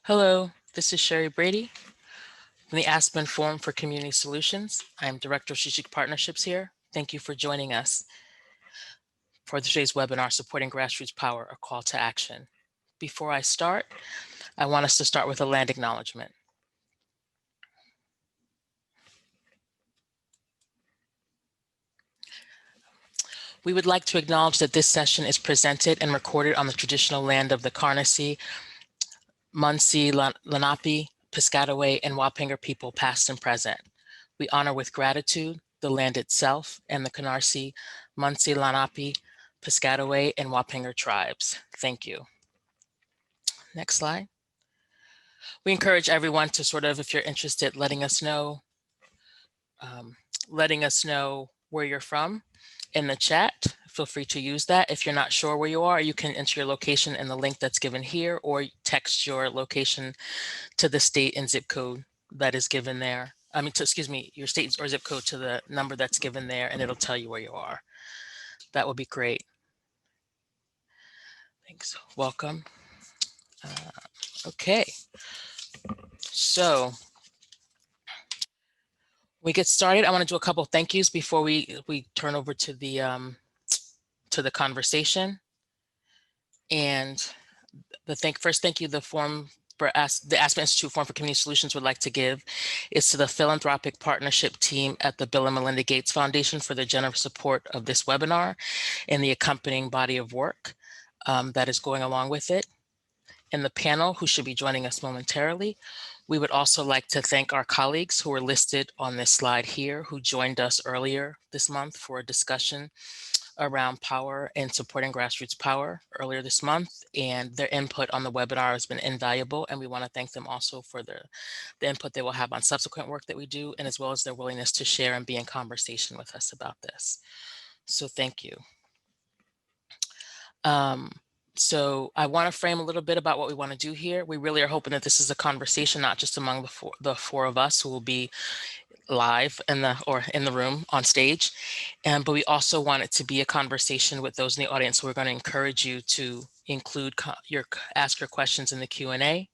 Hello, this is Sheri Brady from the Aspen Forum for Community Solutions. I'm Director of Strategic Partnerships here. Thank you for joining us for today's webinar, Supporting Grassroots Power, a Call to Action. Before I start, I want us to start with a land acknowledgement. We would like to acknowledge that this session is presented and recorded on the traditional land of the Carnacy, Munsee, Lenape, Piscataway, and Wapinger people, past and present. We honor with gratitude the land itself and the Canarsie, Munsee, Lenape, Piscataway, and Wapinger tribes. Thank you. Next slide. We encourage everyone to sort of, if you're interested, letting us know where you're from in the chat. Feel free to use that. If you're not sure where you are, you can enter your location in the link that's given here, or text your location to the state and zip code that is given there. Your state or zip code to the number that's given there, and it'll tell you where you are. That would be great. Thanks. Welcome. Okay. So we get started. I want to do a couple of thank yous before we turn over to the conversation. And first thank you the Aspen Institute Forum for Community Solutions would like to give is to the Philanthropic Partnership team at the Bill and Melinda Gates Foundation for their generous support of this webinar and the accompanying body of work that is going along with it. And the panel, who should be joining us momentarily, we would also like to thank our colleagues who are listed on this slide here, who joined us earlier this month for a discussion around power and supporting grassroots power earlier this month, and their input on the webinar has been invaluable, and we want to thank them also for the input they will have on subsequent work that we do, and as well as their willingness to share and be in conversation with us about this. So thank you. So I want to frame a little bit about what we want to do here. We really are hoping that this is a conversation, not just among the four of us who will be live in the room on stage, but we also want it to be a conversation with those in the audience. So we're going to encourage you to include ask your questions in the Q&A.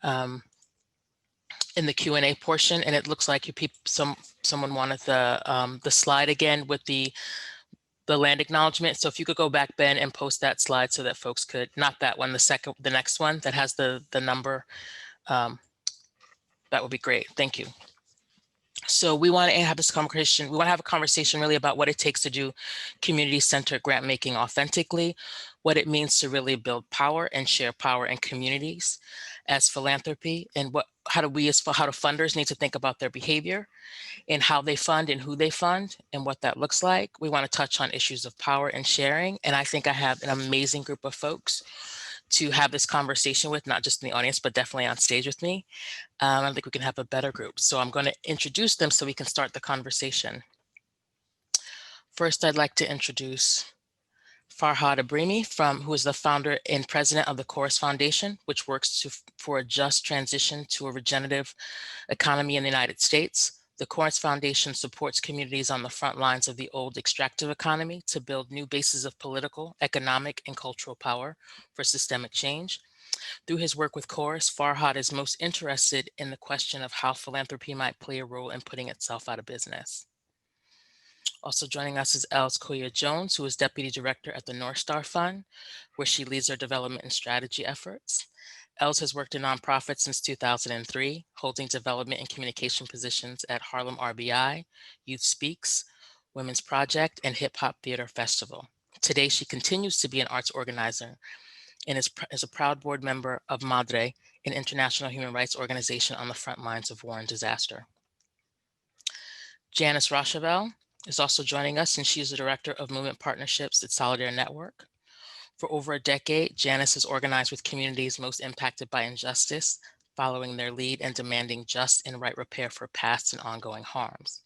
In the Q&A portion, and it looks like someone wanted the slide again with the land acknowledgement. So if you could go back, Ben, and post that slide so that folks could, not that one, the next one that has the number, that would be great. Thank you. So we want to have this conversation. We want to have a conversation really about what it takes to do community-centered grant making authentically, what it means to really build power and share power in communities as philanthropy, and how do funders need to think about their behavior and how they fund and who they fund and what that looks like. We want to touch on issues of power and sharing. And I think I have an amazing group of folks to have this conversation with, not just in the audience, but definitely on stage with me. I think we can have a better group. So I'm going to introduce them so we can start the conversation. First, I'd like to introduce Farhada Brimi, who is the founder and president of the Chorus Foundation, which works for a just transition to a regenerative economy in the United States. The Chorus Foundation supports communities on the front lines of the old extractive economy to build new bases of political, economic, and cultural power for systemic change. Through his work with Chorus, Farhad is most interested in the question of how philanthropy might play a role in putting itself out of business. Also joining us is Elz Cuya Jones, who is Deputy Director at the Northstar Fund, where she leads their development and strategy efforts. Elz has worked in nonprofits since 2003, holding development and communication positions at Harlem RBI, Youth Speaks, Women's Project, and Hip Hop Theater Festival. Today, she continues to be an arts organizer and is a proud board member of MADRE, an international human rights organization on the front lines of war and disaster. Janis Rosheuvel is also joining us, and she is the Director of Movement Partnerships at Solidaire Network. For over a decade, Janis has organized with communities most impacted by injustice, following their lead and demanding just and right repair for past and ongoing harms.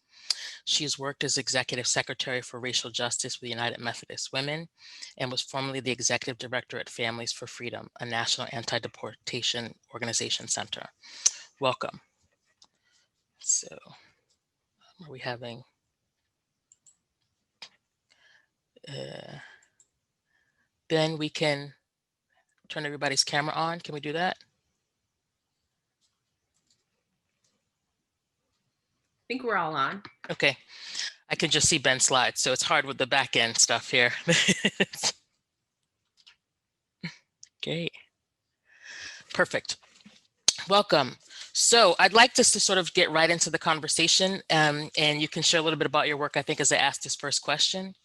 She has worked as Executive Secretary for Racial Justice with United Methodist Women and was formerly the Executive Director at Families for Freedom, a national anti-deportation organization center. Welcome. So, are we having... then we can turn everybody's camera on. Can we do that? I think we're all on. Okay. I can just see Ben's slides, so it's hard with the back end stuff here. Okay. Perfect. Welcome. So I'd like us to sort of get right into the conversation, and you can share a little bit about your work, I think, as I asked this first question.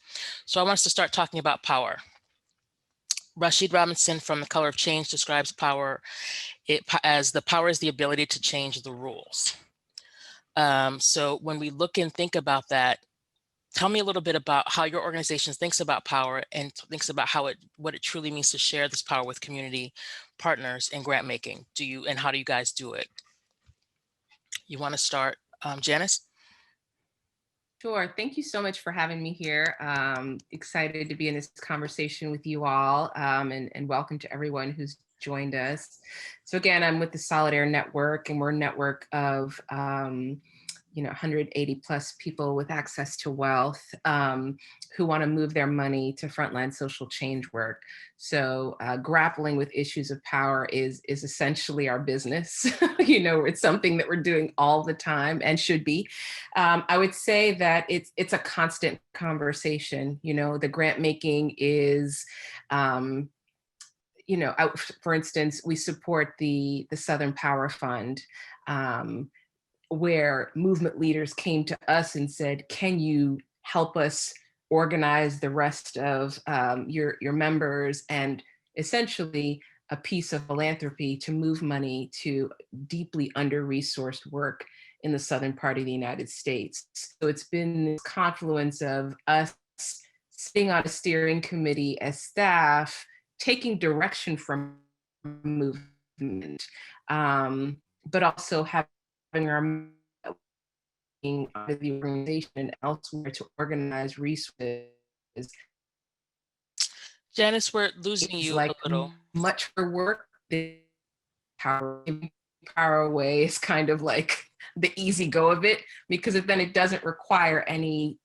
So I want us to start talking about power. Rashid Robinson from The Color of Change describes power as the power is the ability to change the rules. So when we look and think about that, tell me a little bit about how your organization thinks about power and thinks about what it truly means to share this power with community partners in grant making. And how do you guys do it? You want to start, Janis? Sure. Thank you so much for having me here. Excited to be in this conversation with you all, and welcome to everyone who's joined us. So again, I'm with the Solidaire Network, and we're a network of 180 plus people with access to wealth who want to move their money to frontline social change work. So grappling with issues of power is essentially our business. It's something that we're doing all the time and should be. I would say that it's a constant conversation. The grant making is, for instance, we support the Southern Power Fund, where movement leaders came to us and said, can you help us organize the rest of your members, and essentially a piece of philanthropy to move money to deeply under-resourced work in the southern part of the United States. So it's been this confluence of us sitting on a steering committee as staff, taking direction from movement, but also having our out of the organization and elsewhere to organize resources. Janis, we're losing you like a little. Much for work, power away is kind of like the easy go of it, because then it doesn't require any.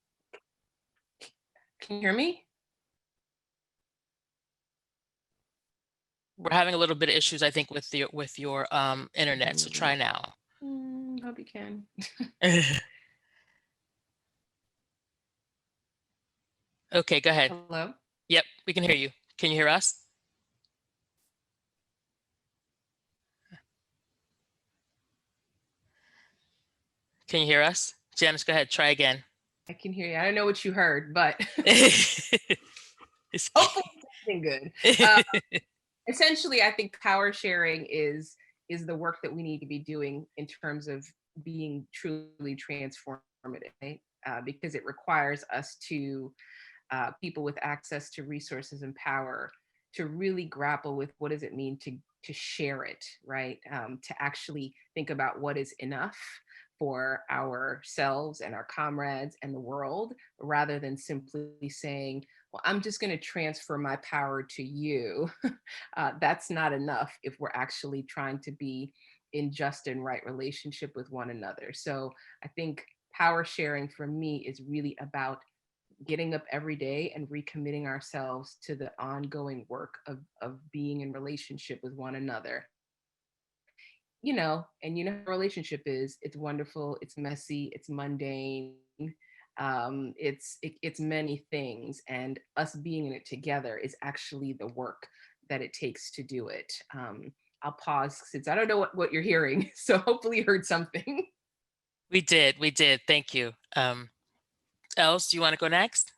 Can you hear me? We're having a little bit of issues, I think, with your internet. So try now. Hope you can. Okay, go ahead. Hello? Yep, we can hear you. Can you hear us? Can you hear us? Janis, go ahead, try again. I can hear you. I don't know what you heard, but hopefully something good. Essentially, I think power sharing is the work that we need to be doing in terms of being truly transformative, right? Because it requires us to people with access to resources and power to really grapple with what does it mean to share it, right? To actually think about what is enough for ourselves and our comrades and the world, rather than simply saying, well, I'm just going to transfer my power to you. That's not enough if we're actually trying to be in just and right relationship with one another. So I think power sharing for me is really about getting up every day and recommitting ourselves to the ongoing work of being in relationship with one another. And relationship is, it's wonderful, it's messy, it's mundane, it's many things, and us being in it together is actually the work that it takes to do it. I'll pause since I don't know what you're hearing, so hopefully you heard something. We did. Thank you. Elz, do you want to go next?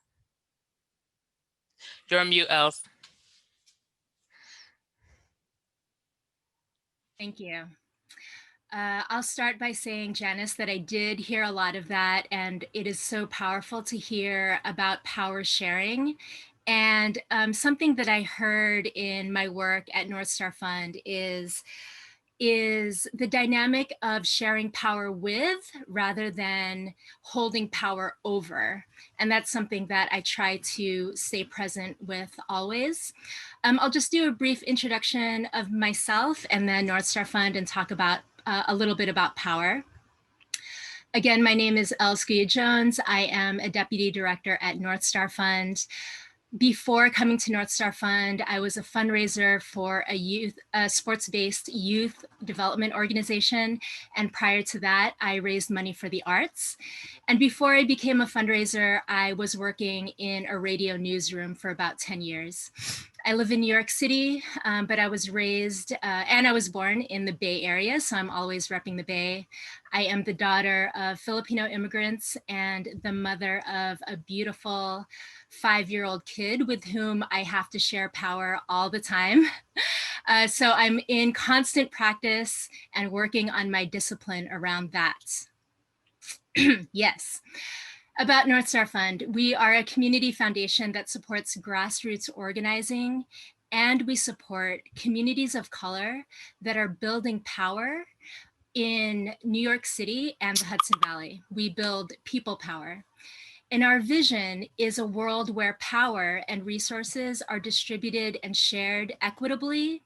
You're on mute, Elz. Thank you. I'll start by saying, Janis, that I did hear a lot of that, and it is so powerful to hear about power sharing. And something that I heard in my work at Northstar Fund is the dynamic of sharing power with rather than holding power over. And that's something that I try to stay present with always. I'll just do a brief introduction of myself and then Northstar Fund and talk about a little bit about power. Again, my name is Elz Cuya Jones. I am a deputy director at Northstar Fund. Before coming to Northstar Fund, I was a fundraiser for a sports-based youth development organization. And prior to that, I raised money for the arts. And before I became a fundraiser, I was working in a radio newsroom for about 10 years. I live in New York City, but I was raised and I was born in the Bay Area, so I'm always repping the Bay. I am the daughter of Filipino immigrants and the mother of a beautiful 5-year-old kid with whom I have to share power all the time. So I'm in constant practice and working on my discipline around that. Yes. About Northstar Fund, we are a community foundation that supports grassroots organizing, and we support communities of color that are building power in New York City and the Hudson Valley. We build people power. And our vision is a world where power and resources are distributed and shared equitably,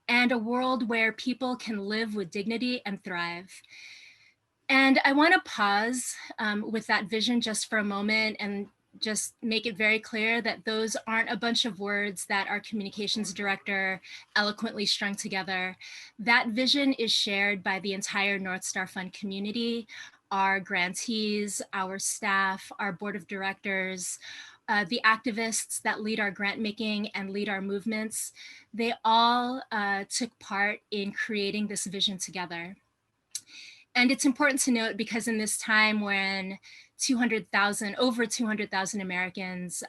and a world where people can live with dignity and thrive. And I want to pause with that vision just for a moment and just make it very clear that those aren't a bunch of words that our communications director eloquently strung together. That vision is shared by the entire Northstar Fund community, our grantees, our staff, our board of directors, the activists that lead our grant making and lead our movements. They all took part in creating this vision together. And it's important to note because in this time when over 200,000 Americans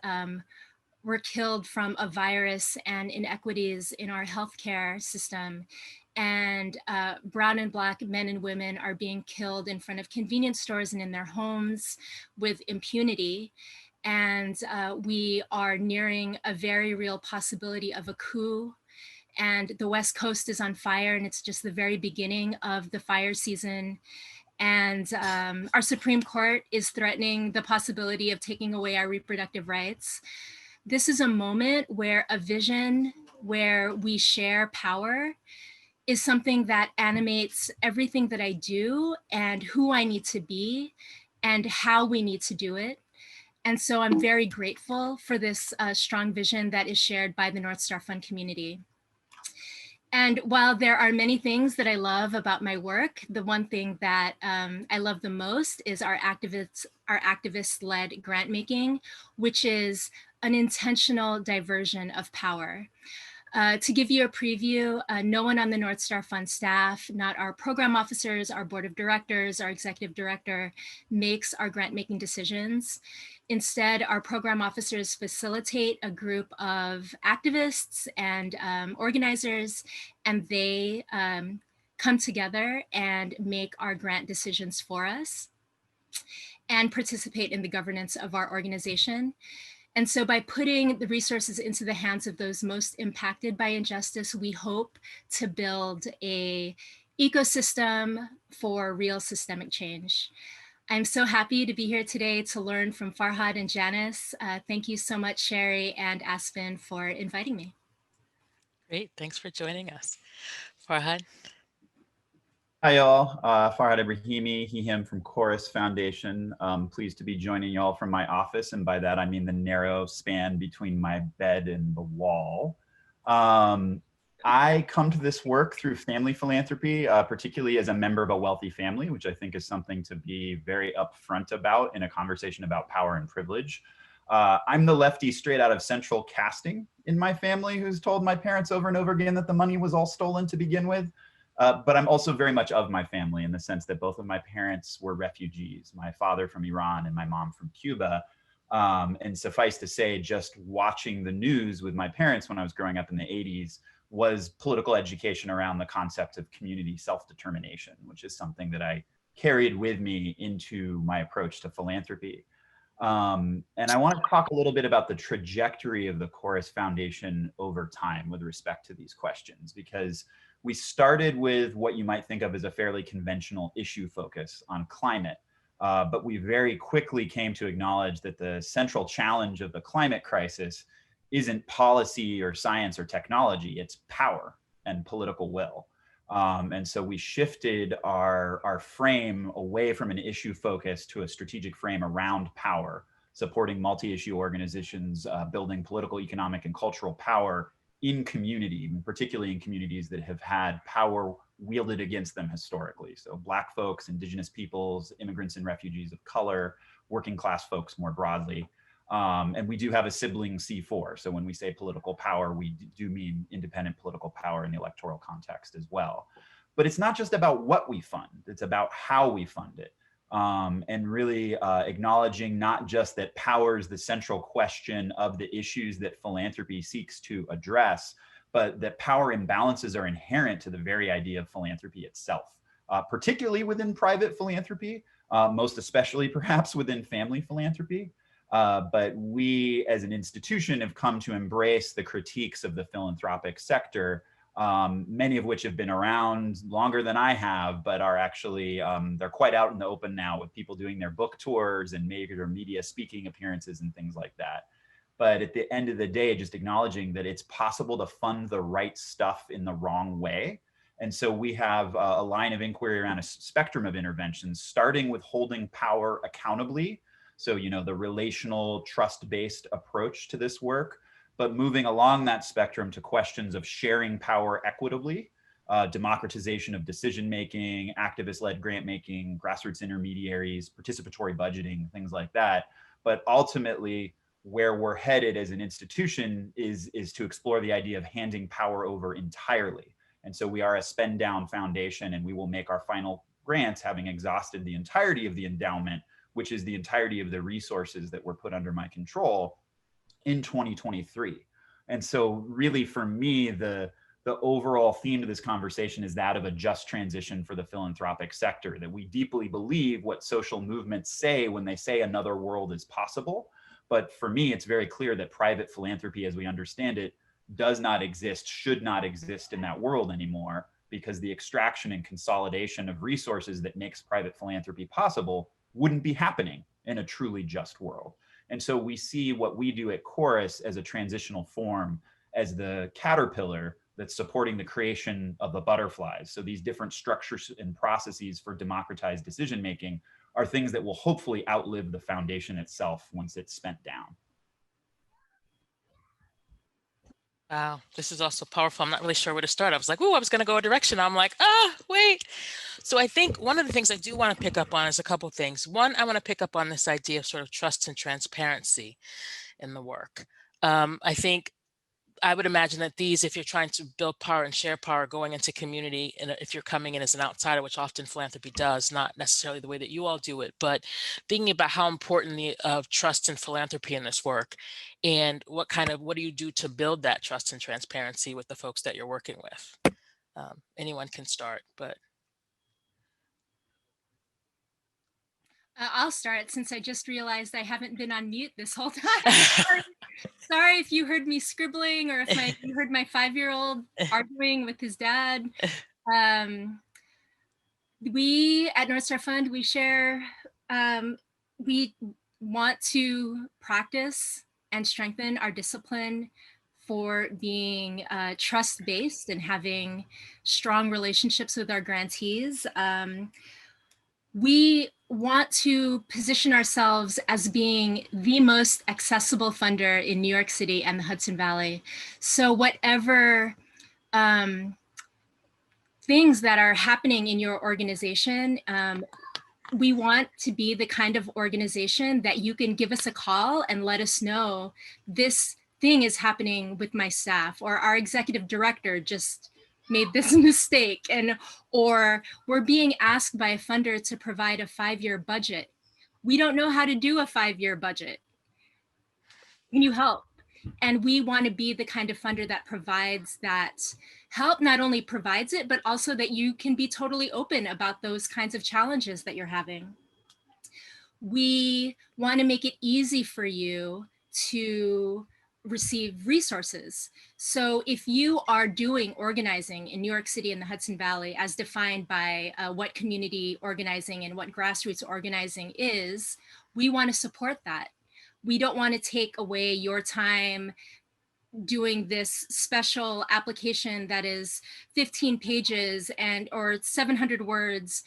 were killed from a virus and inequities in our healthcare system, and brown and black men and women are being killed in front of convenience stores and in their homes with impunity. And we are nearing a very real possibility of a coup. And the West Coast is on fire, and it's just the very beginning of the fire season. And our Supreme Court is threatening the possibility of taking away our reproductive rights. This is a moment where a vision where we share power is something that animates everything that I do and who I need to be and how we need to do it. And so I'm very grateful for this strong vision that is shared by the Northstar Fund community. And while there are many things that I love about my work, the one thing that I love the most is our activist-led grant making, which is an intentional diversion of power. To give you a preview, no one on the Northstar Fund staff, not our program officers, our board of directors, our executive director, makes our grant making decisions. Instead, our program officers facilitate a group of activists and organizers, and they come together and make our grant decisions for us and participate in the governance of our organization. And so by putting the resources into the hands of those most impacted by injustice, we hope to build an ecosystem for real systemic change. I'm so happy to be here today to learn from Farhad and Janis. Thank you so much, Sheri and Aspen, for inviting me. Great, thanks for joining us. Farhad? Hi, y'all. Farhad Ebrahimi, he, him from Chorus Foundation. Pleased to be joining y'all from my office. And by that, I mean the narrow span between my bed and the wall. I come to this work through family philanthropy, particularly as a member of a wealthy family, which I think is something to be very upfront about in a conversation about power and privilege. I'm the lefty straight out of central casting in my family who's told my parents over and over again that the money was all stolen to begin with. But I'm also very much of my family in the sense that both of my parents were refugees, my father from Iran and my mom from Cuba. And suffice to say, just watching the news with my parents when I was growing up in the 80s was political education around the concept of community self-determination, which is something that I carried with me into my approach to philanthropy. And I want to talk a little bit about the trajectory of the Chorus Foundation over time with respect to these questions, because we started with what you might think of as a fairly conventional issue focus on climate, but we very quickly came to acknowledge that the central challenge of the climate crisis isn't policy or science or technology, it's power and political will. And so we shifted our frame away from an issue focus to a strategic frame around power, supporting multi-issue organizations, building political, economic, and cultural power in community, particularly in communities that have had power wielded against them historically. So Black folks, Indigenous peoples, immigrants and refugees of color, working class folks more broadly. And we do have a sibling C4. So when we say political power, we do mean independent political power in the electoral context as well. But it's not just about what we fund, it's about how we fund it. And really acknowledging not just that power is the central question of the issues that philanthropy seeks to address, but that power imbalances are inherent to the very idea of philanthropy itself, particularly within private philanthropy, most especially perhaps within family philanthropy. But we as an institution have come to embrace the critiques of the philanthropic sector, many of which have been around longer than I have, but are actually, they're quite out in the open now with people doing their book tours and major media speaking appearances and things like that. But at the end of the day, just acknowledging that it's possible to fund the right stuff in the wrong way. And so we have a line of inquiry around a spectrum of interventions, starting with holding power accountably. So, you know, the relational trust-based approach to this work, but moving along that spectrum to questions of sharing power equitably, democratization of decision-making, activist-led grant-making, grassroots intermediaries, participatory budgeting, things like that. But ultimately, where we're headed as an institution is to explore the idea of handing power over entirely. And so we are a spend down foundation, and we will make our final grants having exhausted the entirety of the endowment, which is the entirety of the resources that were put under my control, in 2023. And so really for me, the overall theme of this conversation is that of a just transition for the philanthropic sector, that we deeply believe what social movements say when they say another world is possible. But for me, it's very clear that private philanthropy as we understand it does not exist, should not exist in that world anymore, because the extraction and consolidation of resources that makes private philanthropy possible wouldn't be happening in a truly just world. And so we see what we do at Chorus as a transitional form, as the caterpillar that's supporting the creation of the butterflies. So these different structures and processes for democratized decision-making are things that will hopefully outlive the foundation itself once it's spent down. Wow, this is also powerful. I'm not really sure where to start. I was like, oh, I was going to go a direction. I'm like, wait. So I think one of the things I do want to pick up on is a couple of things. One, I want to pick up on this idea of sort of trust and transparency in the work. I think I would imagine that these, if you're trying to build power and share power going into community, and if you're coming in as an outsider, which often philanthropy does, not necessarily the way that you all do it, but thinking about how important the trust and philanthropy in this work, and what do you do to build that trust and transparency with the folks that you're working with? Anyone can start, but. I'll start, since I just realized I haven't been on mute this whole time. Sorry if you heard me scribbling, or if you heard my 5-year-old arguing with his dad. We at Northstar Fund, we share, we want to practice and strengthen our discipline for being trust-based and having strong relationships with our grantees. We want to position ourselves as being the most accessible funder in New York City and the Hudson Valley. So whatever things that are happening in your organization, we want to be the kind of organization that you can give us a call and let us know this thing is happening with my staff, or our executive director just made this mistake, or we're being asked by a funder to provide a 5-year budget. We don't know how to do a 5-year budget. Can you help? And we want to be the kind of funder that provides that help, not only provides it, but also that you can be totally open about those kinds of challenges that you're having. We want to make it easy for you to receive resources. So if you are doing organizing in New York City and the Hudson Valley, as defined by what community organizing and what grassroots organizing is, we want to support that. We don't want to take away your time doing this special application that is 15 pages or 700 words.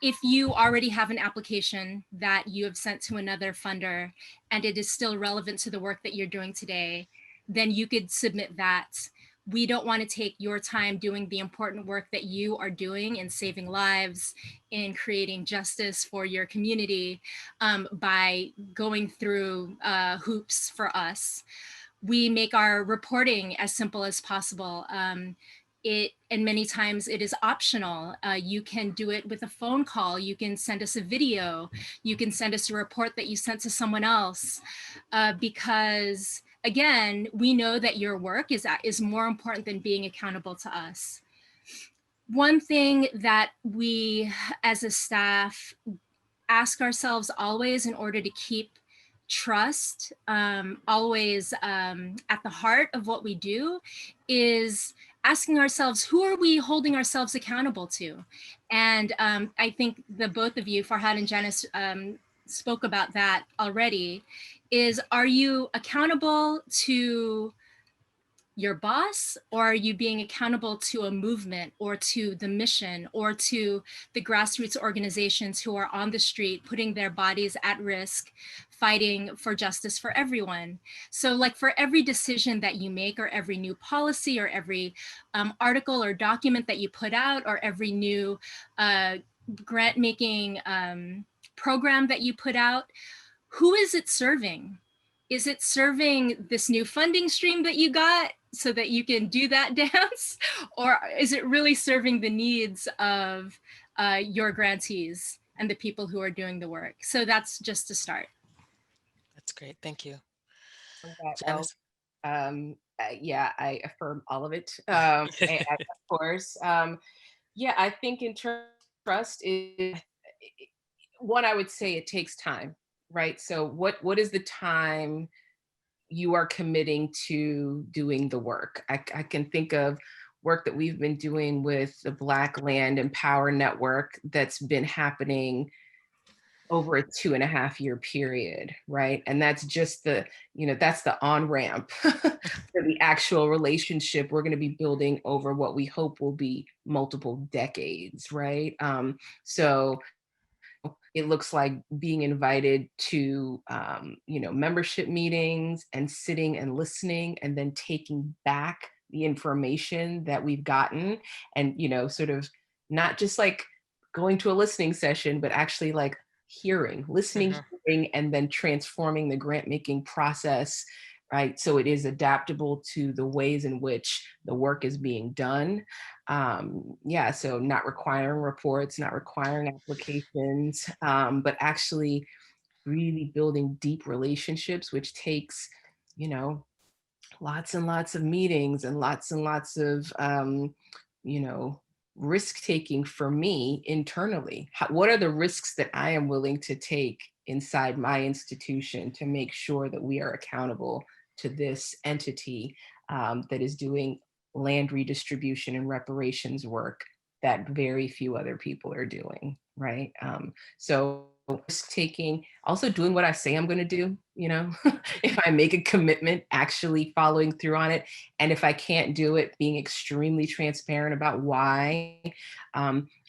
if you already have an application that you have sent to another funder and it is still relevant to the work that you're doing today, then you could submit that. We don't want to take your time doing the important work that you are doing in saving lives, in creating justice for your community, by going through hoops for us. We make our reporting as simple as possible. And many times it is optional. You can do it with a phone call. You can send us a video. You can send us a report that you sent to someone else, because again, we know that your work is more important than being accountable to us. One thing that we as a staff ask ourselves always, in order to keep trust always at the heart of what we do, is asking ourselves, who are we holding ourselves accountable to? And I think the both of you, Farhad and Janis, spoke about that already. Is, are you accountable to your boss, or are you being accountable to a movement or to the mission or to the grassroots organizations who are on the street putting their bodies at risk, fighting for justice for everyone? So like, for every decision that you make, or every new policy, or every article or document that you put out, or every new grant making program that you put out, who is it serving? Is it serving this new funding stream that you got so that you can do that dance? Or is it really serving the needs of your grantees and the people who are doing the work? So that's just to start. That's great. Thank you. Janis? Yeah, I affirm all of it. And of course, yeah, I think in terms of trust, one, I would say it takes time, right? So what is the time you are committing to doing the work? I can think of work that we've been doing with the Black Land and Power Network that's been happening over a 2.5-year period, right? And that's just the, that's the on-ramp for the actual relationship we're going to be building over what we hope will be multiple decades, right? So it looks like being invited to, membership meetings and sitting and listening, and then taking back the information that we've gotten, and, sort of not just like going to a listening session, but actually like listening, hearing, and then transforming the grant making process, right? So it is adaptable to the ways in which the work is being done. Yeah, so not requiring reports, not requiring applications, but actually really building deep relationships, which takes, lots and lots of meetings and lots of, risk taking for me internally. What are the risks that I am willing to take inside my institution to make sure that we are accountable to this entity that is doing land redistribution and reparations work that very few other people are doing, right? So risk taking, also doing what I say I'm going to do, if I make a commitment, actually following through on it. And if I can't do it, being extremely transparent about why.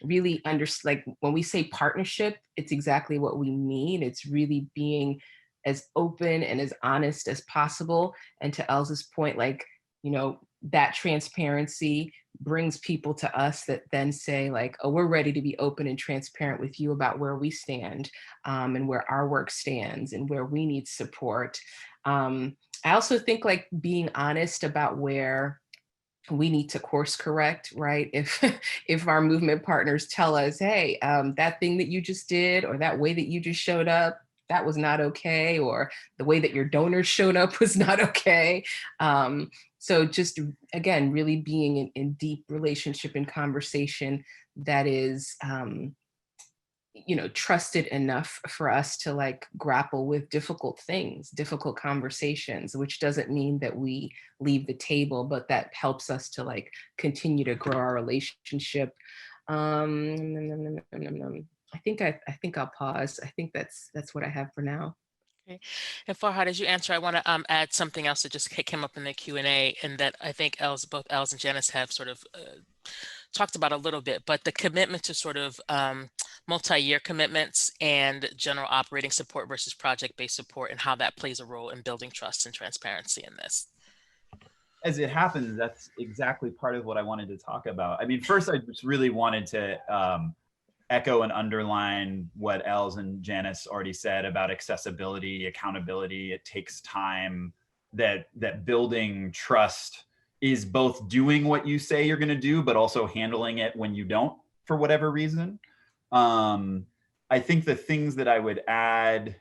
Really like when we say partnership, it's exactly what we mean. It's really being as open and as honest as possible. And to Elza's point, like, that transparency brings people to us that then say like, oh, we're ready to be open and transparent with you about where we stand, and where our work stands and where we need support. I also think like being honest about where we need to course correct, right? If our movement partners tell us, hey, that thing that you just did, or that way that you just showed up, that was not okay, or the way that your donors showed up was not okay. So just, again, really being in deep relationship and conversation that is, trusted enough for us to like grapple with difficult things, difficult conversations, which doesn't mean that we leave the table, but that helps us to like continue to grow our relationship. I think I'll pause. I think that's what I have for now. Okay. And Farhad, as you answer, I want to add something else that just came up in the Q&A, and that I think both Elz and Janis have sort of talked about a little bit, but the commitment to sort of multi-year commitments and general operating support versus project-based support, and how that plays a role in building trust and transparency in this. As it happens, that's exactly part of what I wanted to talk about. I mean, first, I just really wanted to echo and underline what Elz and Janis already said about accessibility, accountability. It takes time. That building trust is both doing what you say you're going to do, but also handling it when you don't, for whatever reason. I think the things that I would add,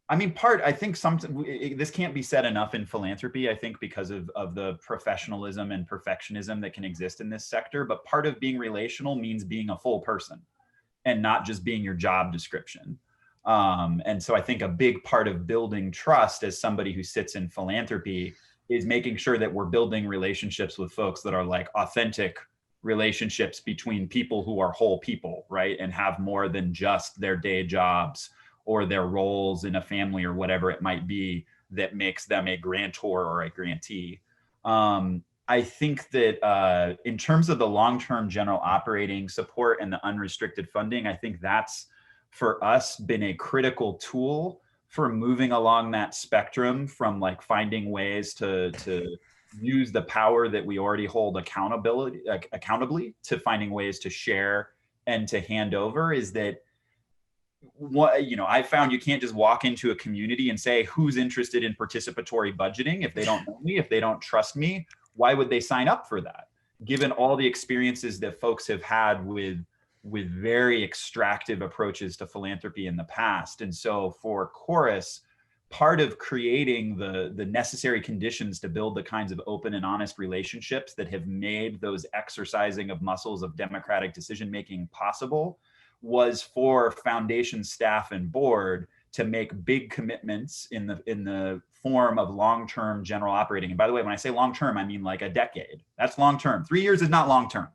I mean, I think this can't be said enough in philanthropy, I think, because of the professionalism and perfectionism that can exist in this sector. But part of being relational means being a full person and not just being your job description. And so I think a big part of building trust as somebody who sits in philanthropy is making sure that we're building relationships with folks that are like authentic relationships between people who are whole people, right? And have more than just their day jobs or their roles in a family or whatever it might be that makes them a grantor or a grantee. I think that in terms of the long-term general operating support and the unrestricted funding, I think that's, for us, been a critical tool for moving along that spectrum from like finding ways to use the power that we already hold accountably to finding ways to share and to hand over. Is that what, you know, I found you can't just walk into a community and say, who's interested in participatory budgeting? If they don't know me, if they don't trust me, why would they sign up for that? Given all the experiences that folks have had with very extractive approaches to philanthropy in the past. And so for Chorus, part of creating the necessary conditions to build the kinds of open and honest relationships that have made those exercising of muscles of democratic decision-making possible was for foundation staff and board to make big commitments in the form of long-term general operating. And by the way, when I say long-term, I mean like a decade. That's long-term. 3 years is not long-term.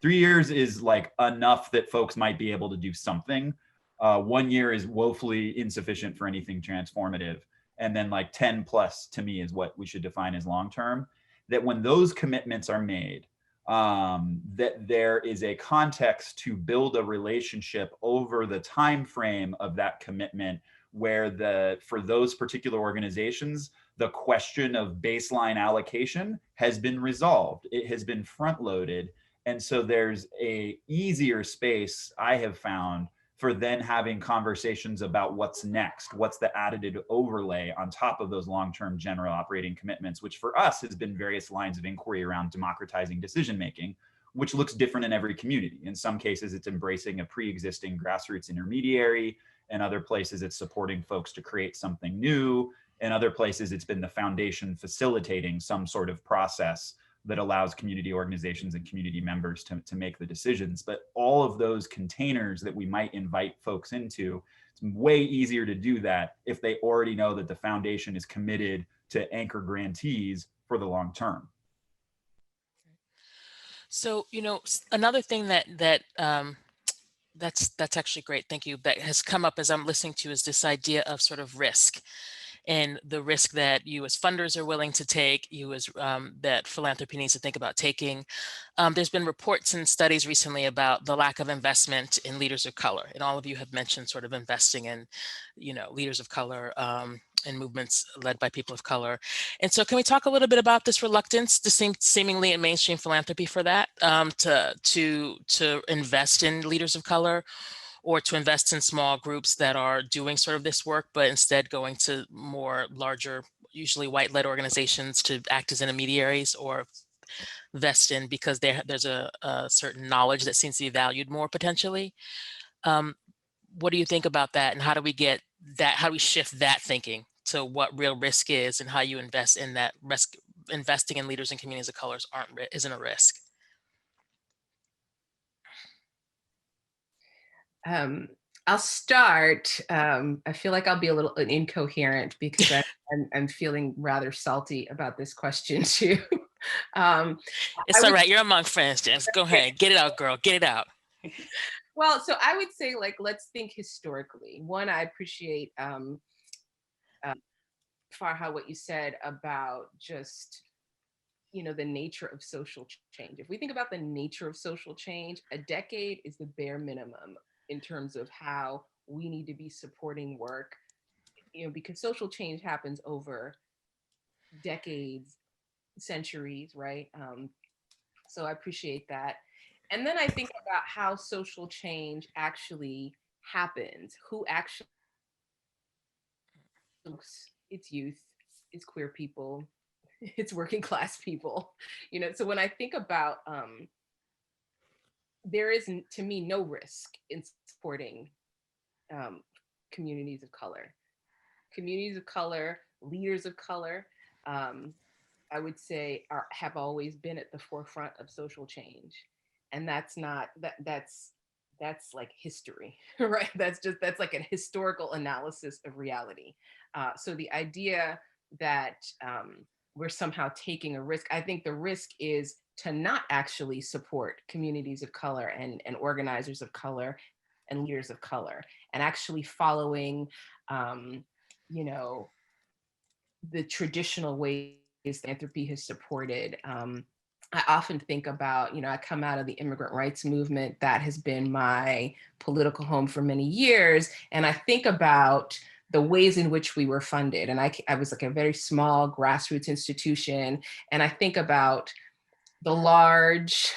3 years is like enough that folks might be able to do something. 1 year is woefully insufficient for anything transformative. And then like 10 plus to me is what we should define as long-term. That when those commitments are made, that there is a context to build a relationship over the time frame of that commitment, where for those particular organizations, the question of baseline allocation has been resolved. It has been front loaded. And so there's a easier space, I have found, for then having conversations about what's next, what's the additive overlay on top of those long-term general operating commitments, which for us has been various lines of inquiry around democratizing decision-making, which looks different in every community. In some cases, it's embracing a pre-existing grassroots intermediary. In other places, it's supporting folks to create something new. In other places, it's been the foundation facilitating some sort of process that allows community organizations and community members to make the decisions. But all of those containers that we might invite folks into, it's way easier to do that if they already know that the foundation is committed to anchor grantees for the long term. So, you know, another thing that's actually great, thank you, that has come up as I'm listening to is this idea of sort of risk, and the risk that you as funders are willing to take, you as that philanthropy needs to think about taking. There's been reports and studies recently about the lack of investment in leaders of color, and all of you have mentioned sort of investing in, you know, leaders of color and movements led by people of color. And so, can we talk a little bit about this reluctance, seemingly in mainstream philanthropy, for that to invest in leaders of color, or to invest in small groups that are doing sort of this work, but instead going to more larger, usually white-led organizations to act as intermediaries or vest in because there's a certain knowledge that seems to be valued more potentially. What do you think about that, and how do we get that? How do we shift that thinking to what real risk is, and how you invest in that risk? Investing in leaders and communities of colors isn't a risk. I'll start. I feel like I'll be a little incoherent because I'm feeling rather salty about this question too. It's all right. You're among friends, Jess. Go ahead. Get it out, girl. Get it out. Well, so I would say, like, let's think historically. One, I appreciate Farha, what you said about just the nature of social change. If we think about the nature of social change, a decade is the bare minimum in terms of how we need to be supporting work, because social change happens over decades, centuries, right? So I appreciate that. And then I think about how social change actually happens, who actually, it's youth, it's queer people, it's working class people, so when I think about, there is, to me, no risk in supporting communities of color. Communities of color, leaders of color, I would say have always been at the forefront of social change. And that's not, that's like history, right? That's like a historical analysis of reality. So the idea that we're somehow taking a risk, I think the risk is to not actually support communities of color and organizers of color and leaders of color, and actually following, the traditional ways philanthropy has supported. I often think about, I come out of the immigrant rights movement. That has been my political home for many years. And I think about the ways in which we were funded. And I was like a very small grassroots institution. And I think about the large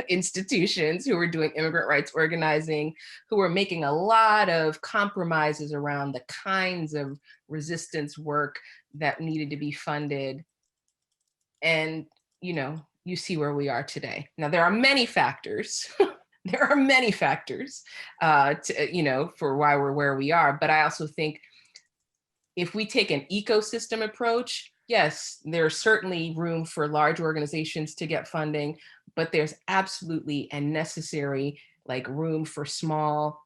institutions who were doing immigrant rights organizing, who were making a lot of compromises around the kinds of resistance work that needed to be funded. And, you see where we are today. Now, there are many factors. There are many factors, for why we're where we are. But I also think if we take an ecosystem approach, yes, there's certainly room for large organizations to get funding, but there's absolutely and necessary room for small,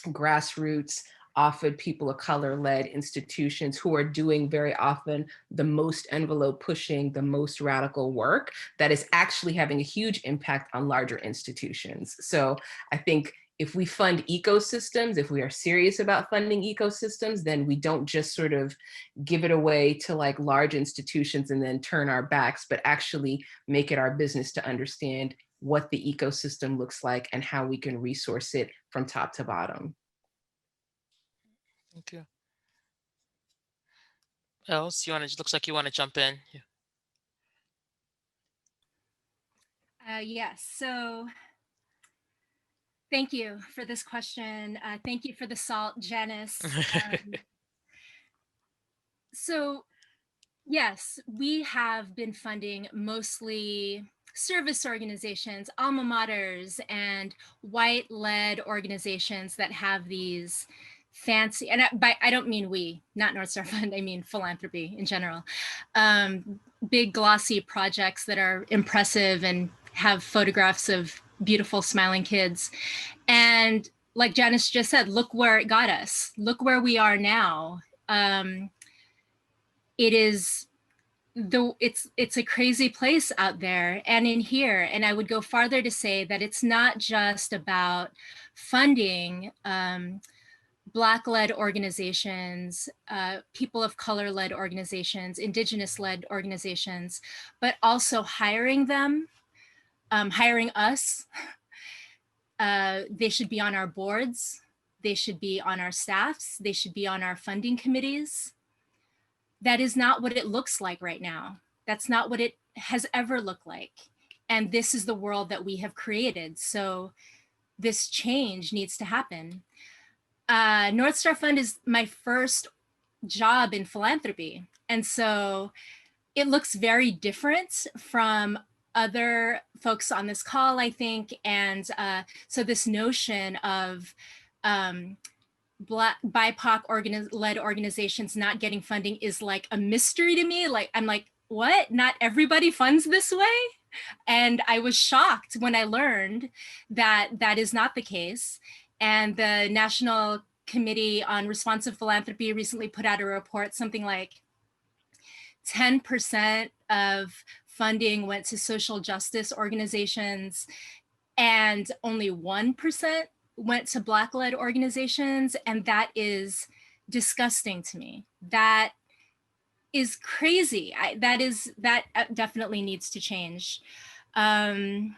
grassroots, often people of color-led institutions who are doing very often the most envelope pushing, the most radical work that is actually having a huge impact on larger institutions. So I think if we fund ecosystems, if we are serious about funding ecosystems, then we don't just sort of give it away to large institutions and then turn our backs, but actually make it our business to understand what the ecosystem looks like and how we can resource it from top to bottom. Thank you. Elz, looks like you want to jump in. Yeah. Yes, so thank you for this question. Thank you for the salt, Janis. So yes, we have been funding mostly service organizations, alma maters, and white-led organizations that have these fancy, and I don't mean we, not Northstar Fund, I mean philanthropy in general. Big glossy projects that are impressive and have photographs of beautiful smiling kids. And like Janis just said, look where it got us. Look where we are now. It is it's a crazy place out there and in here. And I would go farther to say that it's not just about funding Black-led organizations, people of color-led organizations, Indigenous-led organizations, but also hiring them, hiring us. They should be on our boards. They should be on our staffs. They should be on our funding committees. That is not what it looks like right now. That's not what it has ever looked like. And this is the world that we have created. So this change needs to happen. Northstar Fund is my first job in philanthropy. And so it looks very different from other folks on this call, I think. And so this notion of Black BIPOC-led organizations not getting funding is like a mystery to me. I'm like, what? Not everybody funds this way? And I was shocked when I learned that that is not the case. And the National Committee on Responsive Philanthropy recently put out a report, something like 10% of funding went to social justice organizations and only 1% went to Black-led organizations. And that is disgusting to me. That is crazy. That definitely needs to change. I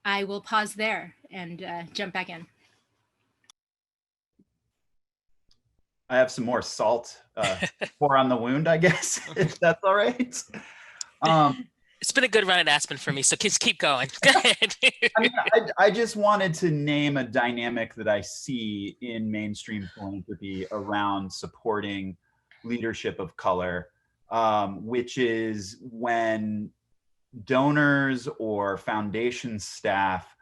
will pause there and jump back in. I have some more salt pour on the wound, I guess, if that's all right. It's been a good run at Aspen for me, so keep going. Go ahead. I mean, I just wanted to name a dynamic that I see in mainstream philanthropy around supporting leadership of color, which is when donors or foundation staff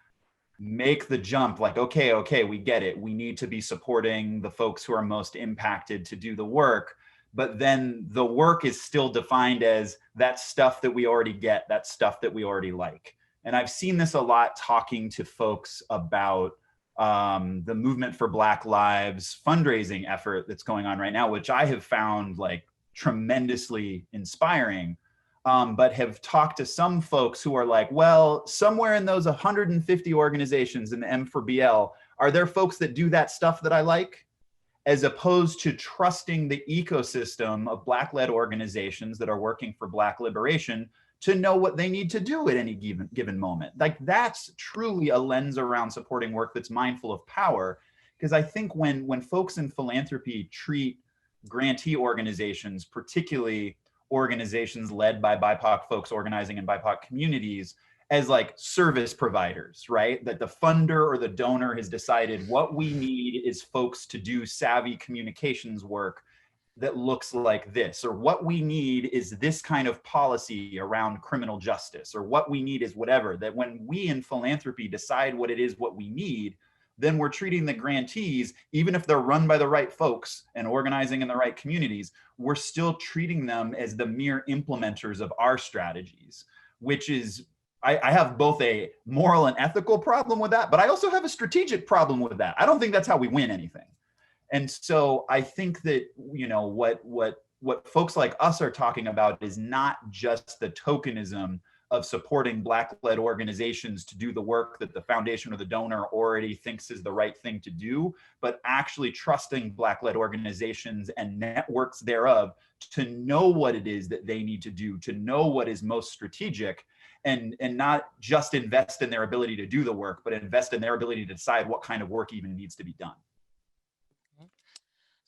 make the jump like, okay, we get it. We need to be supporting the folks who are most impacted to do the work. But then the work is still defined as that stuff that we already get, that stuff that we already like. And I've seen this a lot talking to folks about the Movement for Black Lives fundraising effort that's going on right now, which I have found like tremendously inspiring. But have talked to some folks who are like, well, somewhere in those 150 organizations in the M4BL, are there folks that do that stuff that I like? As opposed to trusting the ecosystem of Black-led organizations that are working for Black liberation to know what they need to do at any given moment. Like, that's truly a lens around supporting work that's mindful of power. Because I think when folks in philanthropy treat grantee organizations, particularly organizations led by BIPOC folks organizing in BIPOC communities, as like service providers, right? That the funder or the donor has decided what we need is folks to do savvy communications work that looks like this, or what we need is this kind of policy around criminal justice, or what we need is whatever. That when we in philanthropy decide what it is, what we need, then we're treating the grantees, even if they're run by the right folks and organizing in the right communities, we're still treating them as the mere implementers of our strategies, which is, I have both a moral and ethical problem with that, but I also have a strategic problem with that. I don't think that's how we win anything. And so I think that, you know, what folks like us are talking about is not just the tokenism of supporting Black-led organizations to do the work that the foundation or the donor already thinks is the right thing to do, but actually trusting Black-led organizations and networks thereof to know what it is that they need to do, to know what is most strategic, and not just invest in their ability to do the work, but invest in their ability to decide what kind of work even needs to be done.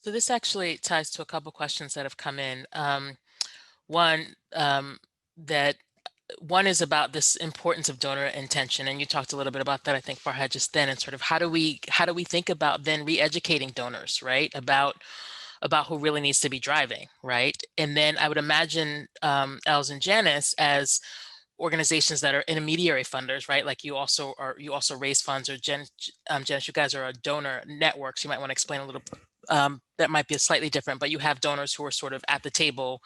So this actually ties to a couple questions that have come in. One is about this importance of donor intention, and you talked a little bit about that, I think, Farhad, just then, and sort of how do we think about then re-educating donors, right, about who really needs to be driving, right? And then I would imagine Elz and Janis as organizations that are intermediary funders, right? Like you also raise funds, or Janis, you guys are a donor network, so you might want to explain a little. That might be slightly different, but you have donors who are sort of at the table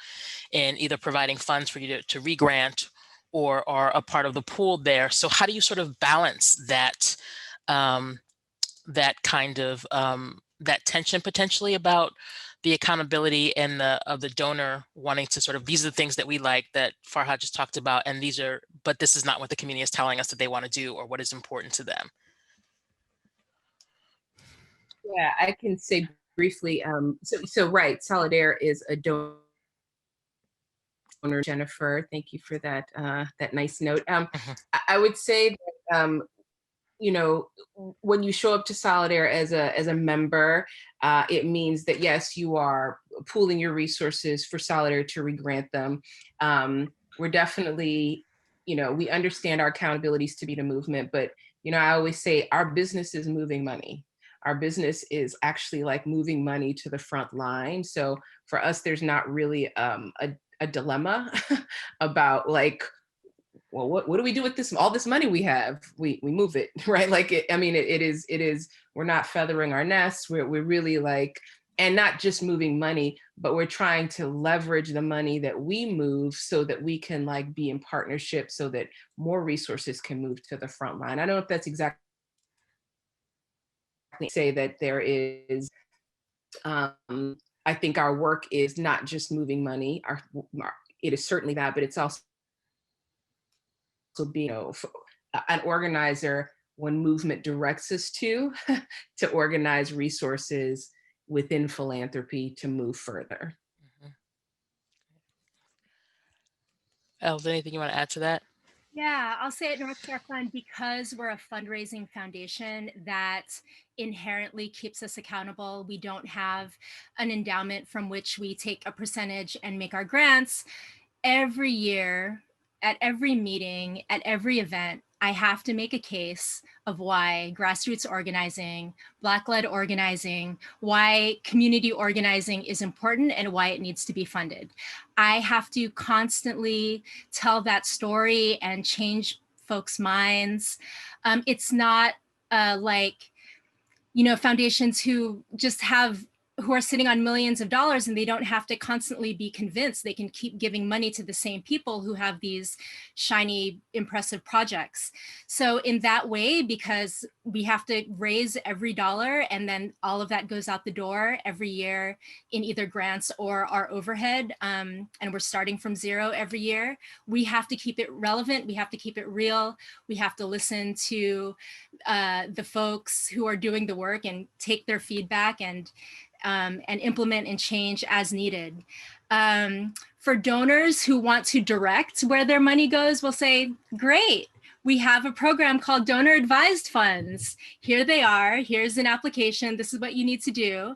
in either providing funds for you to re-grant or are a part of the pool there. So how do you sort of balance that that kind of that tension potentially about the accountability and of the donor wanting to sort of, these are the things that we like that Farhad just talked about, and but this is not what the community is telling us that they want to do or what is important to them? Yeah, I can say briefly. So right, Solidaire is a donor. Jennifer, thank you for that that nice note. I would say that you know, when you show up to Solidaire as a member, it means that yes, you are pooling your resources for Solidaire to re-grant them. We're definitely, you know, we understand our accountabilities to be the movement, but you know, I always say our business is moving money. Our business is actually like moving money to the front line. So for us, there's not really a dilemma about like, well, what do we do with this? All this money we have, we move it, right? Like, it is, we're not feathering our nests. We're really like, and not just moving money, but we're trying to leverage the money that we move so that we can like be in partnership so that more resources can move to the front line. I don't know if that's exactly say that there is, I think our work is not just moving money. It is certainly that, but it's also being, you know, an organizer when movement directs us to organize resources within philanthropy to move further. Elz, anything you want to add to that? Yeah, I'll say at Northstar Fund, because we're a fundraising foundation that inherently keeps us accountable. We don't have an endowment from which we take a percentage and make our grants. Every year, at every meeting, at every event, I have to make a case of why grassroots organizing, Black-led organizing, why community organizing is important and why it needs to be funded. I have to constantly tell that story and change folks' minds. It's not like, foundations who are sitting on millions of dollars and they don't have to constantly be convinced. They can keep giving money to the same people who have these shiny, impressive projects. So in that way, because we have to raise every dollar and then all of that goes out the door every year in either grants or our overhead, and we're starting from zero every year, we have to keep it relevant. We have to keep it real. We have to listen to the folks who are doing the work and take their feedback and implement and change as needed. For donors who want to direct where their money goes, we'll say, great, we have a program called Donor Advised Funds. Here they are, here's an application, this is what you need to do.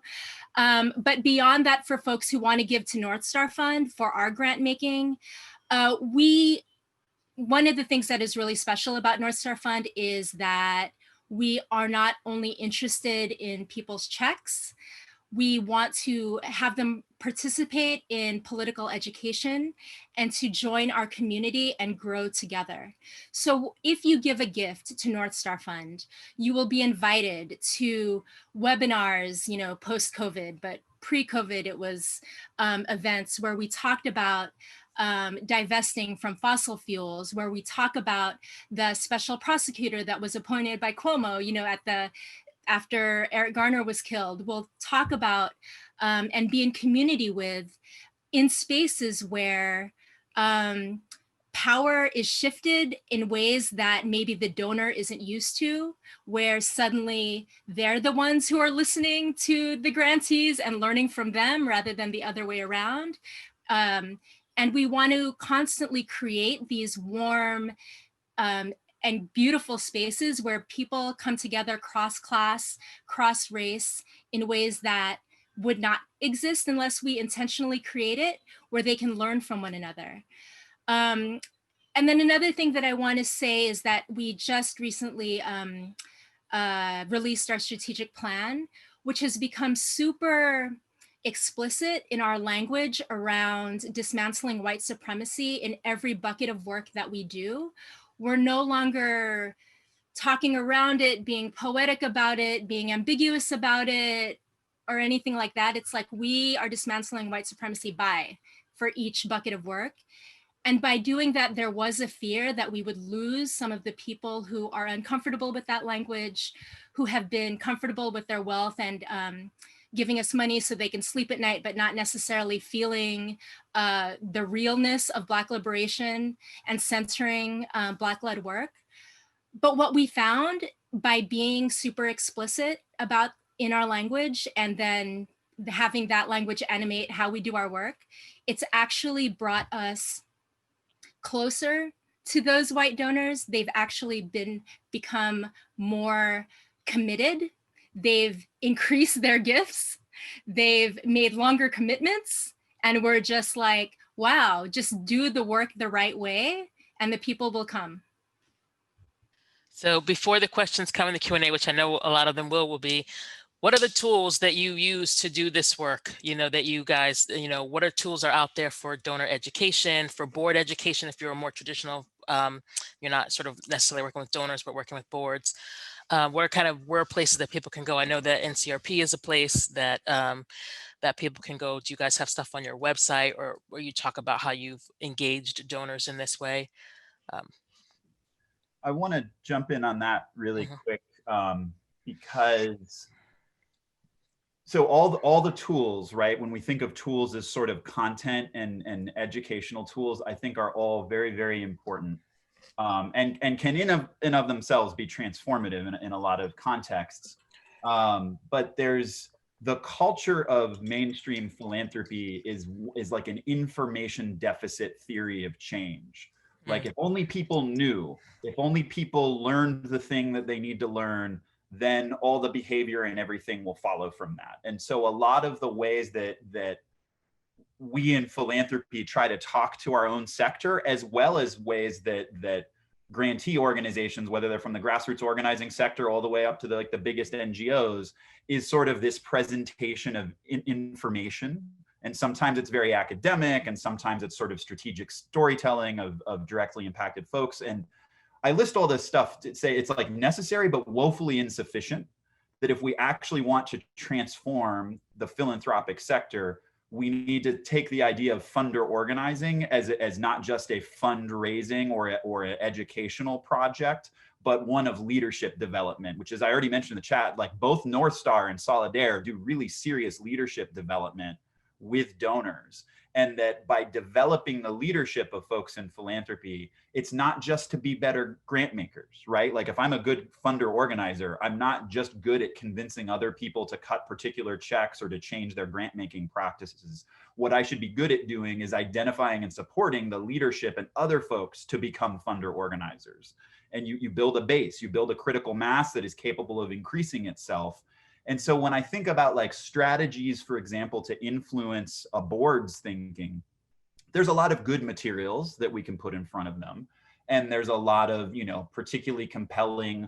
But beyond that, for folks who want to give to Northstar Fund for our grant making, one of the things that is really special about Northstar Fund is that we are not only interested in people's checks, we want to have them participate in political education and to join our community and grow together. So if you give a gift to Northstar Fund, you will be invited to webinars, post-COVID, but pre-COVID, it was events where we talked about divesting from fossil fuels, where we talk about the special prosecutor that was appointed by Cuomo, after Eric Garner was killed. We'll talk about and be in community with in spaces where power is shifted in ways that maybe the donor isn't used to, where suddenly they're the ones who are listening to the grantees and learning from them rather than the other way around. And we want to constantly create these warm and beautiful spaces where people come together cross-class, cross-race in ways that would not exist unless we intentionally create it, where they can learn from one another. And then another thing that I want to say is that we just recently released our strategic plan, which has become super explicit in our language around dismantling white supremacy in every bucket of work that we do. We're no longer talking around it, being poetic about it, being ambiguous about it, or anything like that. It's like we are dismantling white supremacy for each bucket of work. And by doing that, there was a fear that we would lose some of the people who are uncomfortable with that language, who have been comfortable with their wealth and giving us money so they can sleep at night, but not necessarily feeling the realness of Black liberation and centering Black-led work. But what we found by being super explicit about in our language and then having that language animate how we do our work, it's actually brought us closer to those white donors. They've actually become more committed. They've increased their gifts. They've made longer commitments. And we're just like, wow, just do the work the right way and the people will come. So before the questions come in the Q&A, which I know a lot of them will be, what are the tools that you use to do this work? That you guys, what are tools are out there for donor education, for board education, if you're a more traditional, you're not sort of necessarily working with donors, but working with boards. Where are places that people can go? I know that NCRP is a place that that people can go. Do you guys have stuff on your website or where you talk about how you've engaged donors in this way? I want to jump in on that really quick because so all the tools, right? When we think of tools as sort of content and educational tools, I think are all very, very important and can in of themselves be transformative in a lot of contexts. But there's the culture of mainstream philanthropy is like an information deficit theory of change. Like if only people knew, if only people learned the thing that they need to learn, then all the behavior and everything will follow from that. And so a lot of the ways that we in philanthropy try to talk to our own sector, as well as ways that grantee organizations, whether they're from the grassroots organizing sector all the way up to the biggest NGOs, is sort of this presentation of information. And sometimes it's very academic, and sometimes it's sort of strategic storytelling of directly impacted folks. And I list all this stuff to say it's like necessary but woefully insufficient, that if we actually want to transform the philanthropic sector, we need to take the idea of funder organizing as not just a fundraising or an educational project, but one of leadership development, which, as I already mentioned in the chat, like both Northstar and Solidaire do really serious leadership development with donors. And that by developing the leadership of folks in philanthropy, it's not just to be better grant makers, right? Like if I'm a good funder organizer, I'm not just good at convincing other people to cut particular checks or to change their grant making practices. What I should be good at doing is identifying and supporting the leadership and other folks to become funder organizers. And you build a base, you build a critical mass that is capable of increasing itself. And so when I think about like strategies, for example, to influence a board's thinking, there's a lot of good materials that we can put in front of them. And there's a lot of, particularly compelling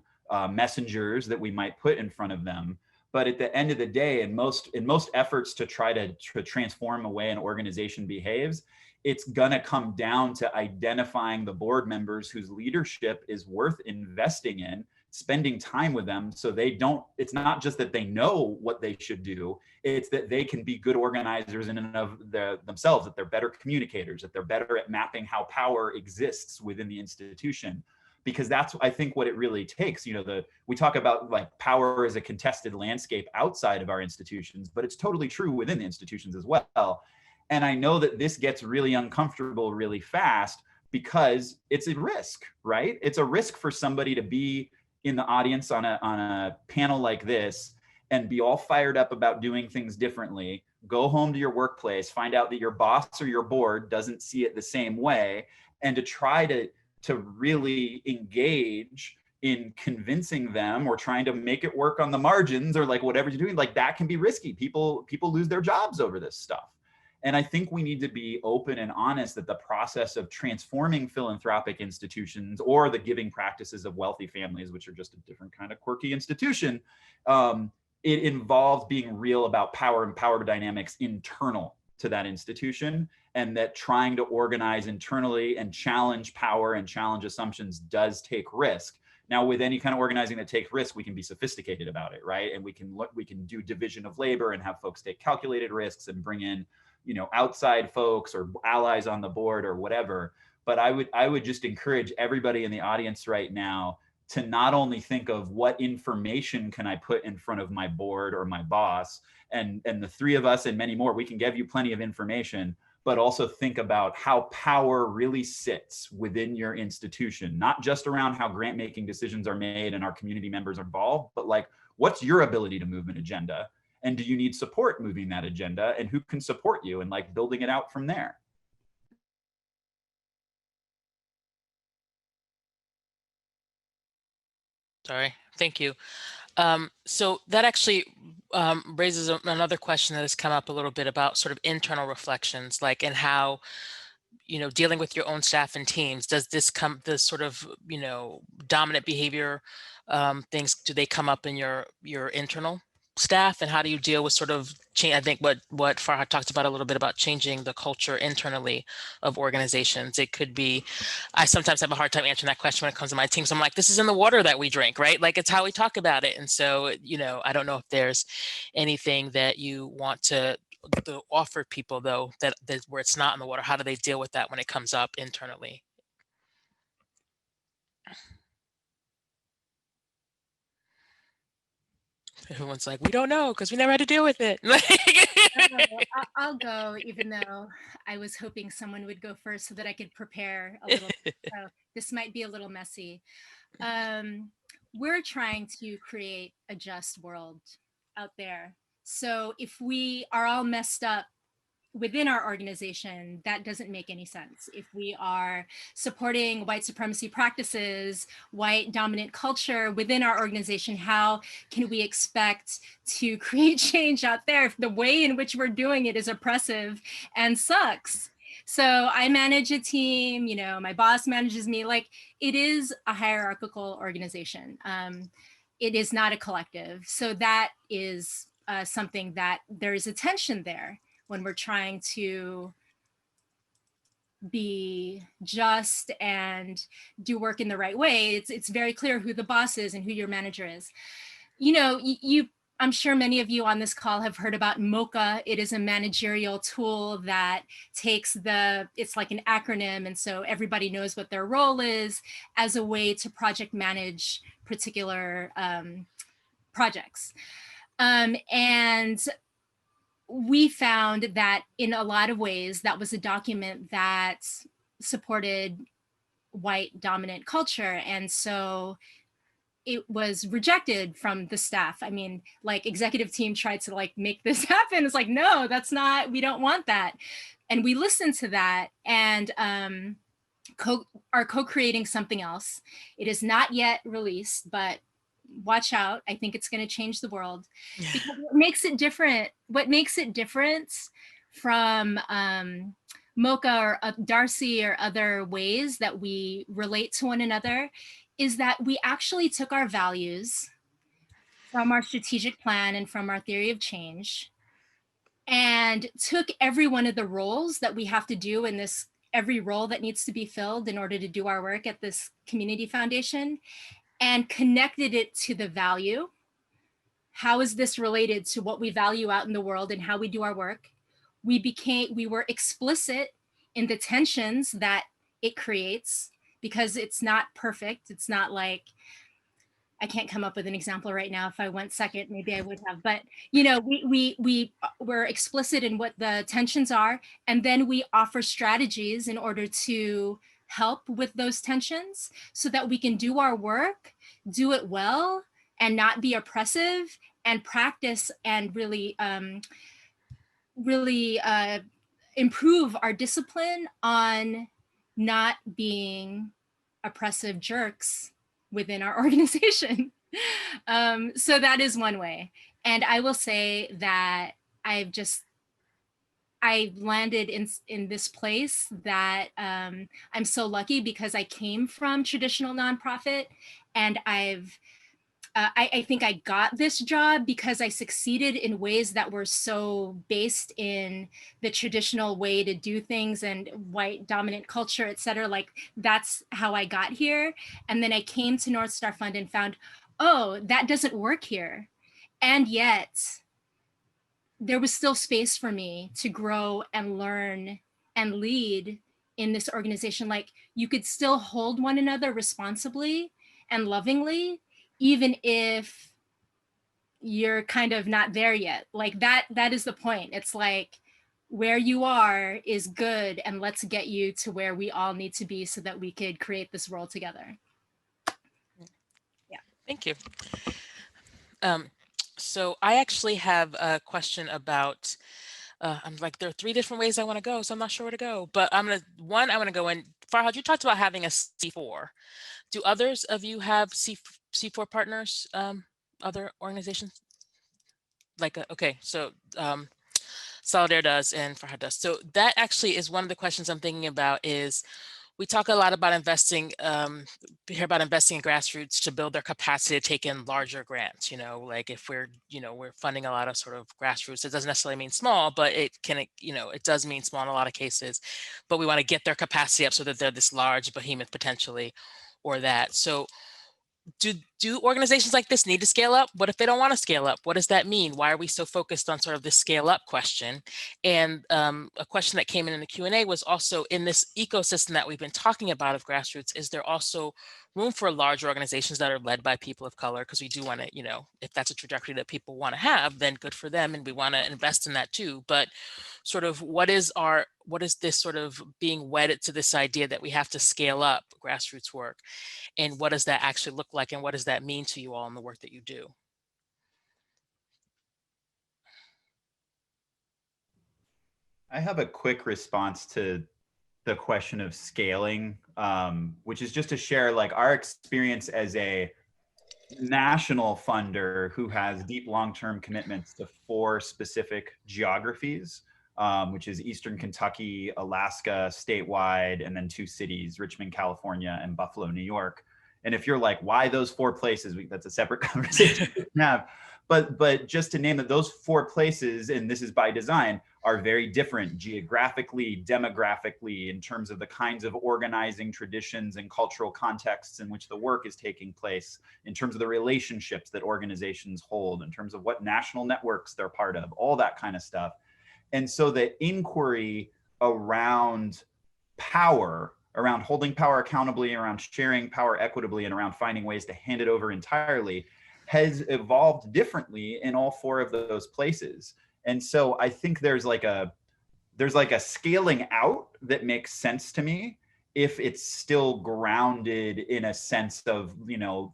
messengers that we might put in front of them. But at the end of the day, in most efforts to try to transform the way an organization behaves, it's gonna come down to identifying the board members whose leadership is worth investing in, spending time with them so it's not just that they know what they should do, it's that they can be good organizers in and of themselves, that they're better communicators, that they're better at mapping how power exists within the institution. Because that's, I think, what it really takes. We talk about like power as a contested landscape outside of our institutions, but it's totally true within the institutions as well. And I know that this gets really uncomfortable really fast because it's a risk, right? It's a risk for somebody to be in the audience on a panel like this and be all fired up about doing things differently, go home to your workplace, find out that your boss or your board doesn't see it the same way, and to try to really engage in convincing them or trying to make it work on the margins or like whatever you're doing, like that can be risky. People lose their jobs over this stuff. And I think we need to be open and honest that the process of transforming philanthropic institutions or the giving practices of wealthy families, which are just a different kind of quirky institution, it involves being real about power and power dynamics internal to that institution, and that trying to organize internally and challenge power and challenge assumptions does take risk. Now, with any kind of organizing that takes risk, we can be sophisticated about it, right? And we can do division of labor and have folks take calculated risks and bring in outside folks or allies on the board or whatever. But I would just encourage everybody in the audience right now to not only think of what information can I put in front of my board or my boss, and the three of us and many more, we can give you plenty of information, but also think about how power really sits within your institution, not just around how grant making decisions are made and our community members are involved, but like, what's your ability to move an agenda? And do you need support moving that agenda, and who can support you, and like building it out from there? Sorry, thank you. So that actually raises another question that has come up a little bit about sort of internal reflections, like, and how, dealing with your own staff and teams, does this sort of, dominant behavior things, do they come up in your internal staff, and how do you deal with sort of change? I think what Farhad talked about a little bit about changing the culture internally of organizations. It could be, I sometimes have a hard time answering that question when it comes to my team. So I'm like, this is in the water that we drink, right? Like, it's how we talk about it. And so, I don't know if there's anything that you want to offer people, though, that where it's not in the water. How do they deal with that when it comes up internally? Everyone's like, we don't know because we never had to deal with it. I'll go, even though I was hoping someone would go first so that I could prepare a little. So this might be a little messy. We're trying to create a just world out there. So if we are all messed up within our organization, that doesn't make any sense. If we are supporting white supremacy practices, white dominant culture within our organization, how can we expect to create change out there if the way in which we're doing it is oppressive and sucks? So I manage a team, you know, my boss manages me. Like, it is a hierarchical organization. It is not a collective. So that is something that there is a tension there when we're trying to be just and do work in the right way. It's very clear who the boss is and who your manager is. You know, I'm sure many of you on this call have heard about MOCA. It is a managerial tool that takes it's like an acronym, and so everybody knows what their role is, as a way to project manage particular projects. And we found that in a lot of ways, that was a document that supported white dominant culture. And so it was rejected from the staff. I mean, like, executive team tried to like make this happen. It's like, no, that's not, we don't want that. And we listened to that and are co-creating something else. It is not yet released, but watch out. I think it's going to change the world. Because what makes it different from MOCA or Darcy or other ways that we relate to one another is that we actually took our values from our strategic plan and from our theory of change and took every one of the roles that we have to do in this, every role that needs to be filled in order to do our work at this community foundation, and connected it to the value. How is this related to what we value out in the world and how we do our work? We were explicit in the tensions that it creates, because it's not perfect. It's not like, I can't come up with an example right now. If I went second, maybe I would have, but you know, we were explicit in what the tensions are, and then we offer strategies in order to help with those tensions so that we can do our work, do it well, and not be oppressive, and practice and really, improve our discipline on not being oppressive jerks within our organization. So that is one way. And I will say that I landed in this place that I'm so lucky, because I came from traditional nonprofit, and I think I got this job because I succeeded in ways that were so based in the traditional way to do things and white dominant culture, et cetera. Like, that's how I got here. And then I came to Northstar Fund and found, oh, that doesn't work here. And yet there was still space for me to grow and learn and lead in this organization. Like, you could still hold one another responsibly and lovingly, even if you're kind of not there yet. Like, that is the point. It's like, where you are is good, and let's get you to where we all need to be so that we could create this world together. Yeah. Thank you. So I actually have a question about, I'm like, there are 3 different ways I want to go, so I'm not sure where to go, but I want to go in. Farhad, you talked about having a C4. Do others of you have C4 partners, other organizations? Like, okay, so Solidaire does and Farhad does. So that actually is one of the questions I'm thinking about. Is we talk a lot about investing, we hear about investing in grassroots to build their capacity to take in larger grants. You know, like if we're funding a lot of sort of grassroots, it doesn't necessarily mean small, but it can, it does mean small in a lot of cases, but we want to get their capacity up so that they're this large behemoth potentially, or that. So do organizations like this need to scale up? What if they don't want to scale up? What does that mean? Why are we so focused on sort of the scale up question? And a question that came in the Q&A was also, in this ecosystem that we've been talking about of grassroots, is there also room for large organizations that are led by people of color? Because we do want to, if that's a trajectory that people want to have, then good for them, and we want to invest in that too. But sort of what is this sort of being wedded to this idea that we have to scale up grassroots work? And what does that actually look like? And what does that mean to you all in the work that you do? I have a quick response to the question of scaling, which is just to share like our experience as a national funder who has deep long-term commitments to 4 specific geographies, which is Eastern Kentucky, Alaska, statewide, and then 2 cities, Richmond, California, and Buffalo, New York. And if you're like, why those 4 places? That's a separate conversation we can have. But just to name that, those 4 places, and this is by design, are very different geographically, demographically, in terms of the kinds of organizing traditions and cultural contexts in which the work is taking place, in terms of the relationships that organizations hold, in terms of what national networks they're part of, all that kind of stuff. And so the inquiry around power, around holding power accountably, around sharing power equitably, and around finding ways to hand it over entirely has evolved differently in all 4 of those places. And so I think there's like a scaling out that makes sense to me if it's still grounded in a sense of, you know,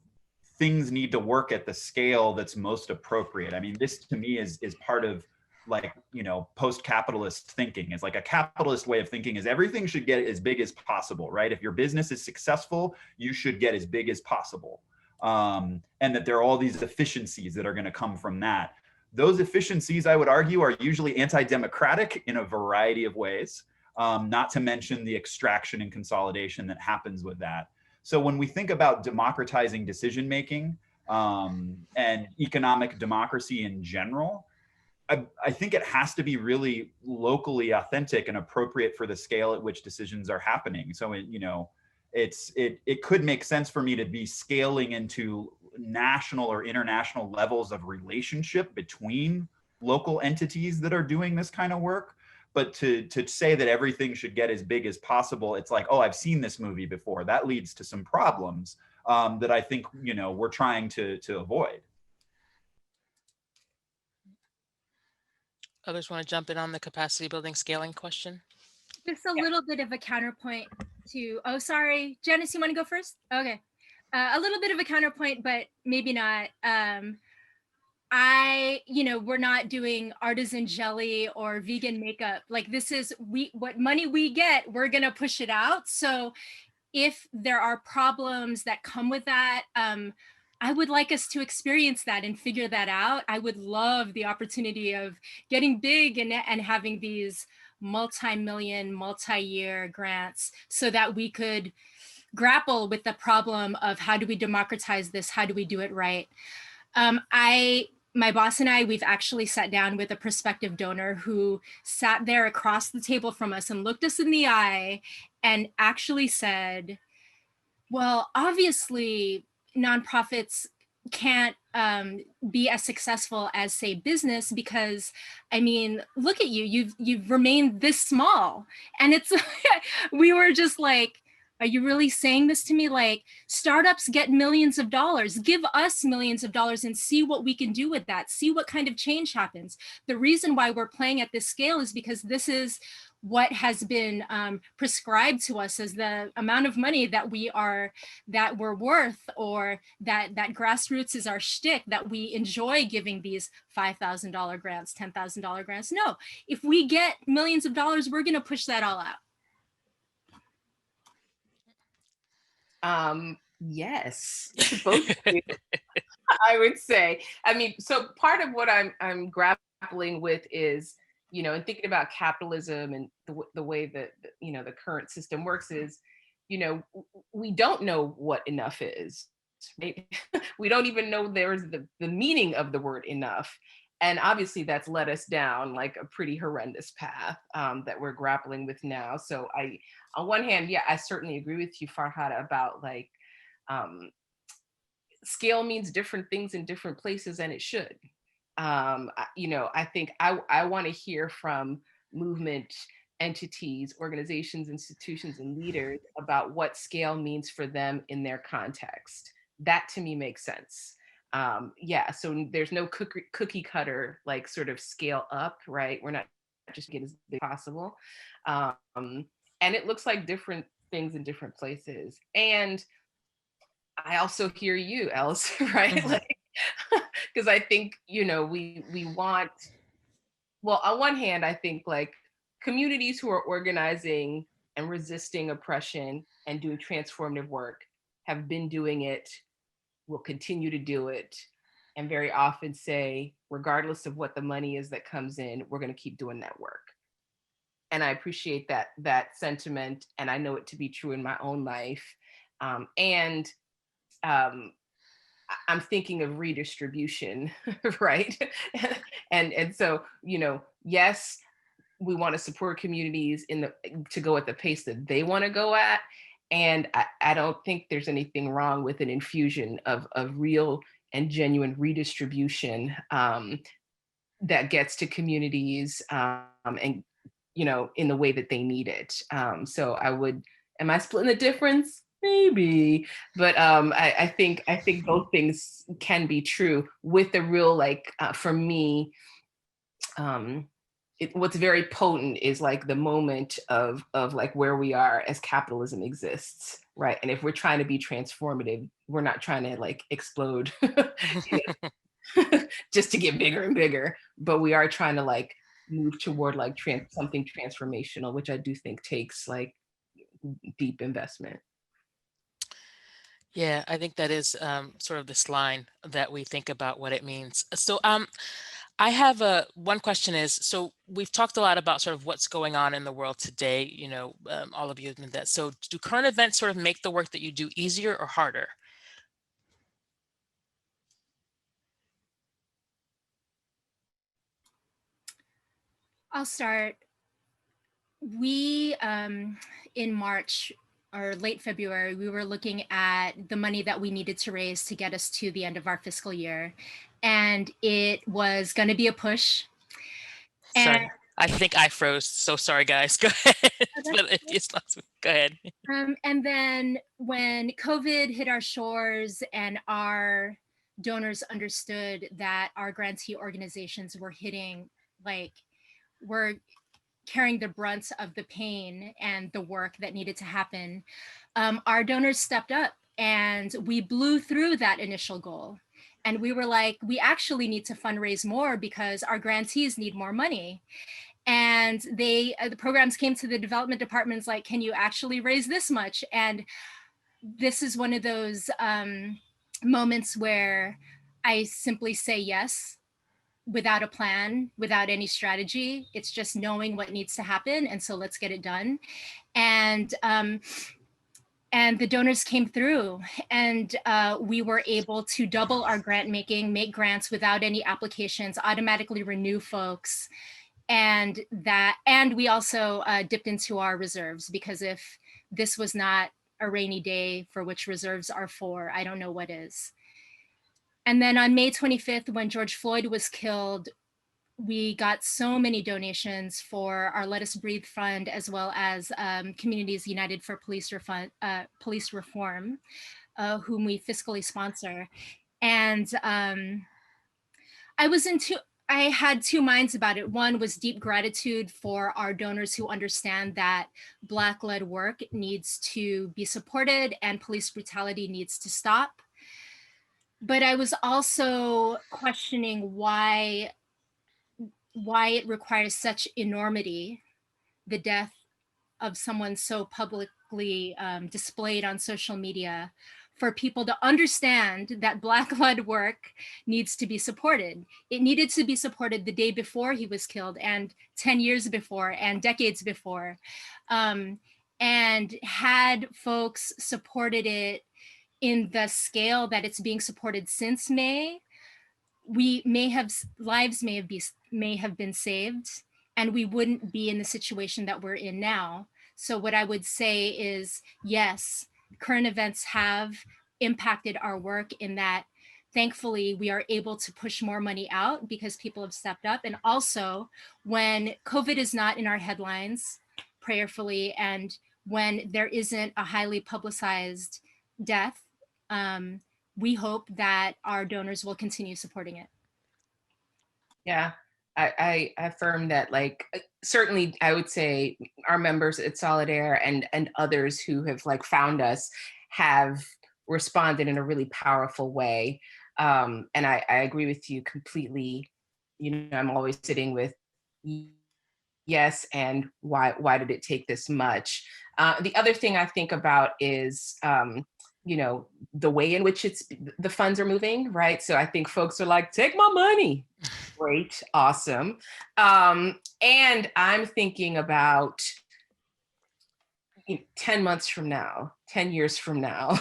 things need to work at the scale that's most appropriate. I mean, this to me is part of like, you know, post-capitalist thinking. It's like a capitalist way of thinking is everything should get as big as possible, right? If your business is successful, you should get as big as possible. And that there are all these efficiencies that are going to come from that. Those efficiencies, I would argue, are usually anti-democratic in a variety of ways, not to mention the extraction and consolidation that happens with that. So when we think about democratizing decision-making and economic democracy in general, I think it has to be really locally authentic and appropriate for the scale at which decisions are happening. So, you know, it could make sense for me to be scaling into national or international levels of relationship between local entities that are doing this kind of work. But to say that everything should get as big as possible, it's like, oh, I've seen this movie before. That leads to some problems that I think, you know, we're trying to avoid. Others want to jump in on the capacity building scaling question? Just a little bit of a counterpoint to, oh, sorry, Janice, you want to go first? Okay. A little bit of a counterpoint, but maybe not. You know, we're not doing artisan jelly or vegan makeup. Like this is, what money we get, we're going to push it out. So if there are problems that come with that, I would like us to experience that and figure that out. I would love the opportunity of getting big and having these multi-million, multi-year grants so that we could grapple with the problem of how do we democratize this? How do we do it right? My boss and I, we've actually sat down with a prospective donor who sat there across the table from us and looked us in the eye and actually said, well, obviously nonprofits can't be as successful as, say, business, because I mean, look at you, you've remained this small. And it's we were just like, are you really saying this to me? Like, startups get millions of dollars, give us millions of dollars and see what we can do with that, see what kind of change happens. The reason why we're playing at this scale is because this is what has been prescribed to us as the amount of money that we're worth, or that Grassroots is our shtick, that we enjoy giving these $5,000 grants, $10,000 grants. No, if we get millions of dollars, we're going to push that all out. Yes, both. I would say. I mean, so part of what I'm grappling with is, you know, and thinking about capitalism and the way that, you know, the current system works is, you know, we don't know what enough is. Right? We don't even know there's the meaning of the word enough. And obviously that's led us down like a pretty horrendous path that we're grappling with now. So on one hand, yeah, I certainly agree with you, Farhada, about like scale means different things in different places, and it should. You know, I think I want to hear from movement entities, organizations, institutions, and leaders about what scale means for them in their context. That to me makes sense. Yeah, so there's no cookie cutter, like sort of scale up, right? We're not just get as big as possible. And it looks like different things in different places. And I also hear you, Elz, right? Mm-hmm. Like, because I think, you know, we want, well, on one hand, I think like communities who are organizing and resisting oppression and doing transformative work have been doing it, will continue to do it, and very often say, regardless of what the money is that comes in, we're going to keep doing that work. And I appreciate that sentiment, and I know it to be true in my own life. And I'm thinking of redistribution, right? and so, yes, we want to support communities to go at the pace that they want to go at. And I don't think there's anything wrong with an infusion of real and genuine redistribution that gets to communities and in the way that they need it. So am I splitting the difference? Maybe, but I think both things can be true with the real, for me, what's very potent is like the moment of like where we are as capitalism exists, right? And if we're trying to be transformative, we're not trying to like explode just to get bigger and bigger, but we are trying to like move toward like something transformational, which I do think takes like deep investment. Yeah, I think that is sort of this line that we think about what it means. So I have one question is, so we've talked a lot about sort of what's going on in the world today, all of you have been that. So do current events sort of make the work that you do easier or harder? I'll start. We, in March or late February, we were looking at the money that we needed to raise to get us to the end of our fiscal year. And it was going to be a push. Sorry, I think I froze. So sorry, guys. Go ahead. Go ahead. And then when COVID hit our shores and our donors understood that our grantee organizations were carrying the brunt of the pain and the work that needed to happen, our donors stepped up and we blew through that initial goal. And we were like, we actually need to fundraise more because our grantees need more money. And the programs came to the development departments like, can you actually raise this much? And this is one of those moments where I simply say yes, without a plan, without any strategy. It's just knowing what needs to happen. And so let's get it done. And the donors came through, and we were able to double our grant making, make grants without any applications, automatically renew folks. And we also dipped into our reserves, because if this was not a rainy day for which reserves are for, I don't know what is. And then on May 25th, when George Floyd was killed, we got so many donations for our Let Us Breathe Fund, as well as Communities United for Police Reform, whom we fiscally sponsor. And I had two minds about it. One was deep gratitude for our donors who understand that Black-led work needs to be supported and police brutality needs to stop. But I was also questioning why it requires such enormity, the death of someone so publicly displayed on social media, for people to understand that Black-led work needs to be supported. It needed to be supported the day before he was killed, and 10 years before, and decades before. And had folks supported it in the scale that it's being supported since May, lives may have been saved, and we wouldn't be in the situation that we're in now. So what I would say is, yes, current events have impacted our work in that thankfully we are able to push more money out because people have stepped up. And also, when COVID is not in our headlines, prayerfully, and when there isn't a highly publicized death, we hope that our donors will continue supporting it. Yeah, I affirm that, like, certainly I would say our members at Solidaire and others who have like found us have responded in a really powerful way. And I agree with you completely. I'm always sitting with yes, and why did it take this much? The other thing I think about is, the way in which the funds are moving, right? So I think folks are like, take my money. Great, awesome. And I'm thinking about 10 months from now, 10 years from now,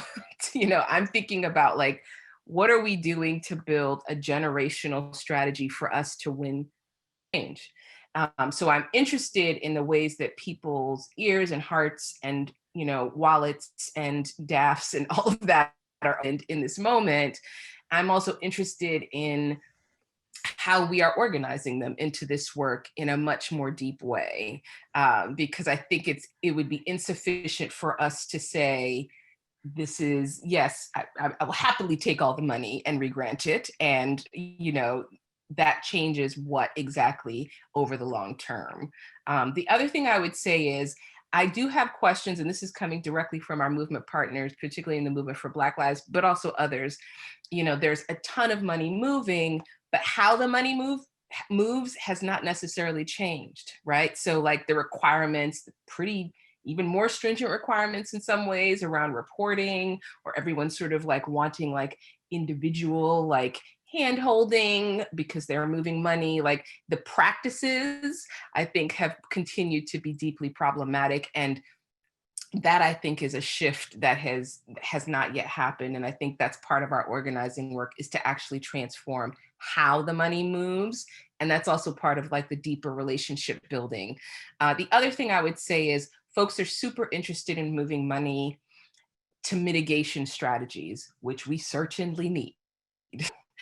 I'm thinking about like, what are we doing to build a generational strategy for us to win change? So I'm interested in the ways that people's ears and hearts and, wallets and DAFs and all of that are in this moment. I'm also interested in how we are organizing them into this work in a much more deep way, because I think it would be insufficient for us to say, this is, yes, I will happily take all the money and regrant it. And, that changes what exactly over the long term. The other thing I would say is, I do have questions, and this is coming directly from our movement partners, particularly in the movement for Black Lives, but also others. There's a ton of money moving, but how the money moves has not necessarily changed, right? So like the requirements, pretty even more stringent requirements in some ways around reporting, or everyone sort of like wanting like individual like hand holding because they're moving money. Like the practices, I think, have continued to be deeply problematic. And that, I think, is a shift that has not yet happened. And I think that's part of our organizing work, is to actually transform how the money moves. And that's also part of like the deeper relationship building. The other thing I would say is, folks are super interested in moving money to mitigation strategies, which we certainly need,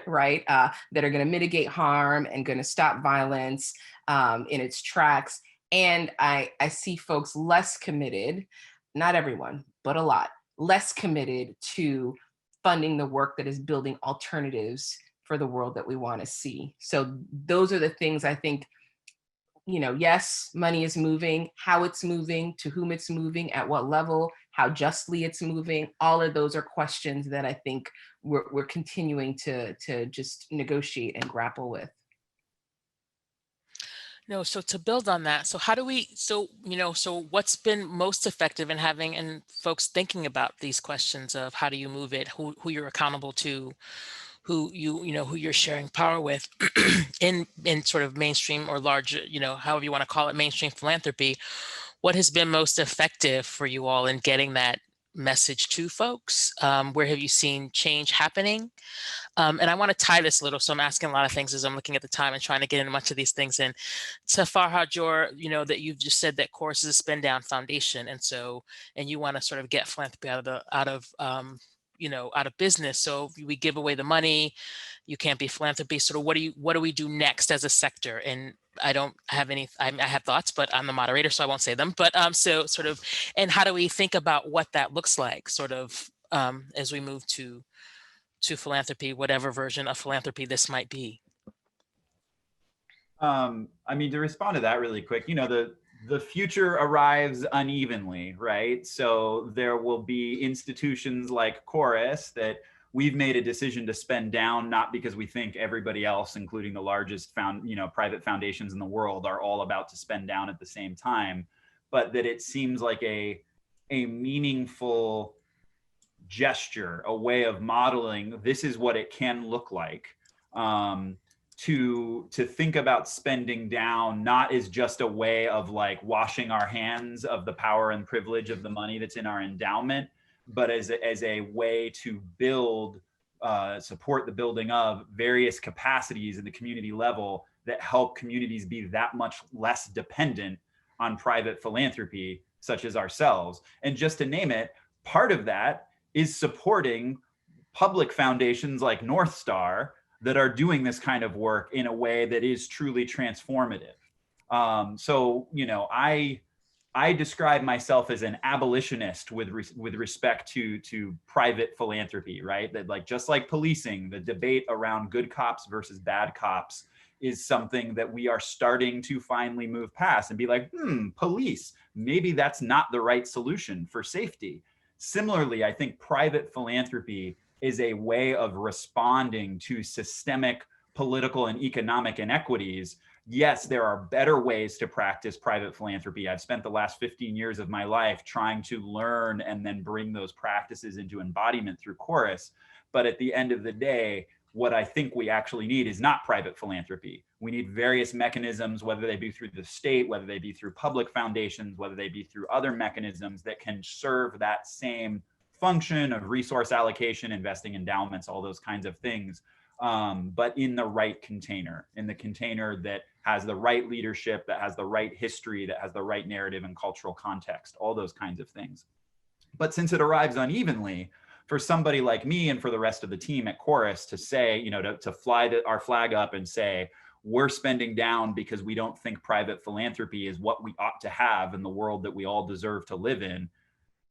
right? That are going to mitigate harm and going to stop violence in its tracks. And I see folks less committed, not everyone, but a lot, less committed to funding the work that is building alternatives for the world that we want to see. So those are the things I think, yes, money is moving, how it's moving, to whom it's moving, at what level, how justly it's moving. All of those are questions that I think we're continuing to just negotiate and grapple with. No, so to build on that, so how do we, so what's been most effective in having and folks thinking about these questions of how do you move it, who you're accountable to, who who you're sharing power with in sort of mainstream or larger, however you want to call it, mainstream philanthropy. What has been most effective for you all in getting that message to folks? Where have you seen change happening? And I want to tie this a little, so I'm asking a lot of things as I'm looking at the time and trying to get into much of these things. And to Farhad, that you've just said that Chorus is a spin down foundation, and you want to sort of get philanthropy out of business. So if we give away the money, you can't be philanthropy. Sort of what do we do next as a sector? And I don't have any, I have thoughts, but I'm the moderator, so I won't say them. But so sort of, and how do we think about what that looks like, sort of, as we move to philanthropy, whatever version of philanthropy this might be? I mean, to respond to that really quick, the future arrives unevenly, right? So there will be institutions like Chorus that we've made a decision to spend down, not because we think everybody else, including the largest private foundations in the world, are all about to spend down at the same time, but that it seems like a meaningful gesture, a way of modeling this is what it can look like, to think about spending down not as just a way of like washing our hands of the power and privilege of the money that's in our endowment, but as a way to build, support the building of various capacities at the community level that help communities be that much less dependent on private philanthropy, such as ourselves. And just to name it, part of that is supporting public foundations like Northstar that are doing this kind of work in a way that is truly transformative. So, I describe myself as an abolitionist with respect to private philanthropy, right? That like, just like policing, the debate around good cops versus bad cops is something that we are starting to finally move past and be like, police, maybe that's not the right solution for safety. Similarly, I think private philanthropy is a way of responding to systemic political and economic inequities yes, there are better ways to practice private philanthropy. I've spent the last 15 years of my life trying to learn and then bring those practices into embodiment through Chorus. But at the end of the day, what I think we actually need is not private philanthropy. We need various mechanisms, whether they be through the state, whether they be through public foundations, whether they be through other mechanisms that can serve that same function of resource allocation, investing endowments, all those kinds of things, but in the right container, in the container that has the right leadership, that has the right history, that has the right narrative and cultural context, all those kinds of things. But since it arrives unevenly, for somebody like me and for the rest of the team at Chorus to say, you know, to fly our flag up and say, we're spending down because we don't think private philanthropy is what we ought to have in the world that we all deserve to live in.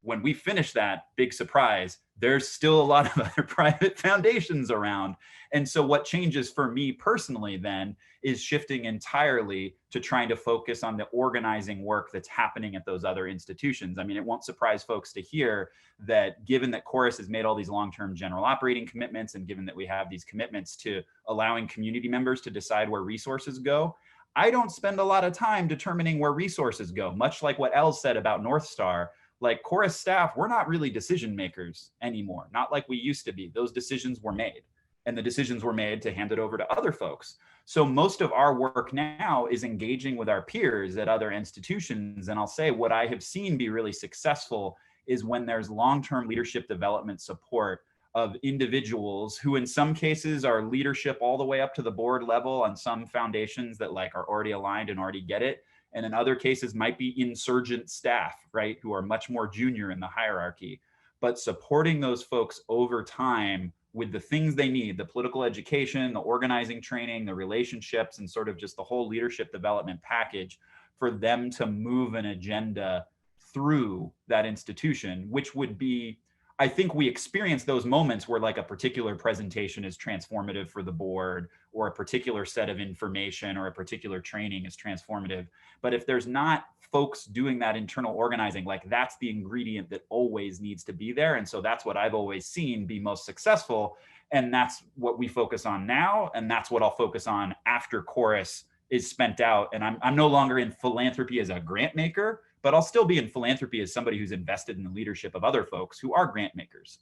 When we finish that, big surprise, there's still a lot of other private foundations around. And so what changes for me personally then is shifting entirely to trying to focus on the organizing work that's happening at those other institutions. I mean, it won't surprise folks to hear that given that Chorus has made all these long-term general operating commitments, and given that we have these commitments to allowing community members to decide where resources go, I don't spend a lot of time determining where resources go, much like what Elz said about Northstar. Like Chorus staff, we're not really decision makers anymore, not like we used to be. Those decisions were made, and the decisions were made to hand it over to other folks. So most of our work now is engaging with our peers at other institutions. And I'll say what I have seen be really successful is when there's long-term leadership development support of individuals who in some cases are leadership all the way up to the board level on some foundations that like are already aligned and already get it. And in other cases might be insurgent staff, right, who are much more junior in the hierarchy. But supporting those folks over time with the things they need, the political education, the organizing training, the relationships, and sort of just the whole leadership development package for them to move an agenda through that institution, which would be, I think we experience those moments where like a particular presentation is transformative for the board, or a particular set of information or a particular training is transformative. But if there's not folks doing that internal organizing, like that's the ingredient that always needs to be there. And so that's what I've always seen be most successful. And that's what we focus on now. And that's what I'll focus on after Chorus is spent out. And I'm no longer in philanthropy as a grant maker, but I'll still be in philanthropy as somebody who's invested in the leadership of other folks who are grant makers.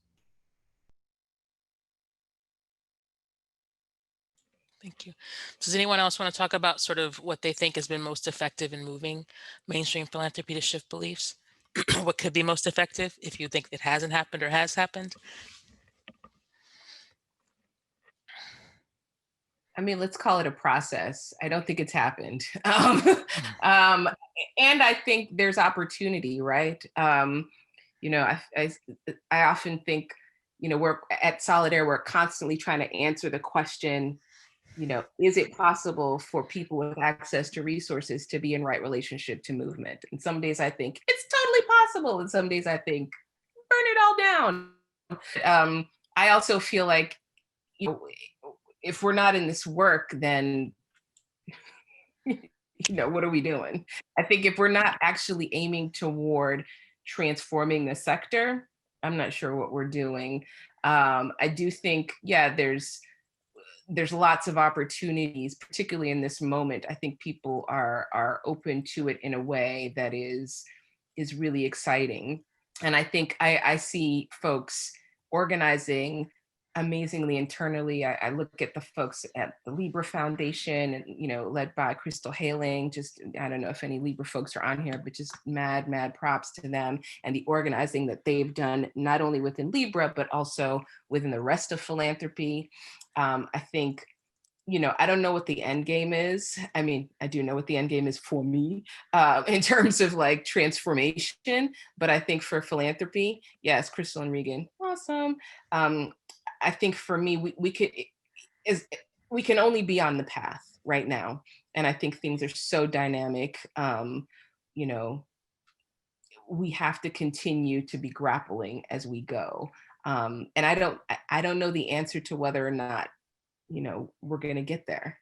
Thank you. Does anyone else want to talk about sort of what they think has been most effective in moving mainstream philanthropy to shift beliefs? What could be most effective if you think it hasn't happened or has happened? I mean, let's call it a process. I don't think it's happened. And I think there's opportunity, right? You know, I often think, you know, we're at Solidaire, we're constantly trying to answer the question, you know, is it possible for people with access to resources to be in right relationship to movement? And some days I think it's totally possible. And some days I think, burn it all down. I also feel like, you know, if we're not in this work, then, you know, what are we doing? I think if we're not actually aiming toward transforming the sector, I'm not sure what we're doing. I do think, yeah, there's lots of opportunities, particularly in this moment. I think people are open to it in a way that is really exciting. And I think I see folks organizing amazingly internally. I look at the folks at the Libra Foundation, and you know, led by Crystal Haling. Just, I don't know if any Libra folks are on here, but just mad props to them and the organizing that they've done, not only within Libra, but also within the rest of philanthropy. I think, you know, I don't know what the end game is. I mean, I do know what the end game is for me in terms of like transformation, but I think for philanthropy, yes, Crystal and Regan, awesome. I think for me, we can only be on the path right now. And I think things are so dynamic. You know, we have to continue to be grappling as we go. And I don't know the answer to whether or not, you know, we're going to get there.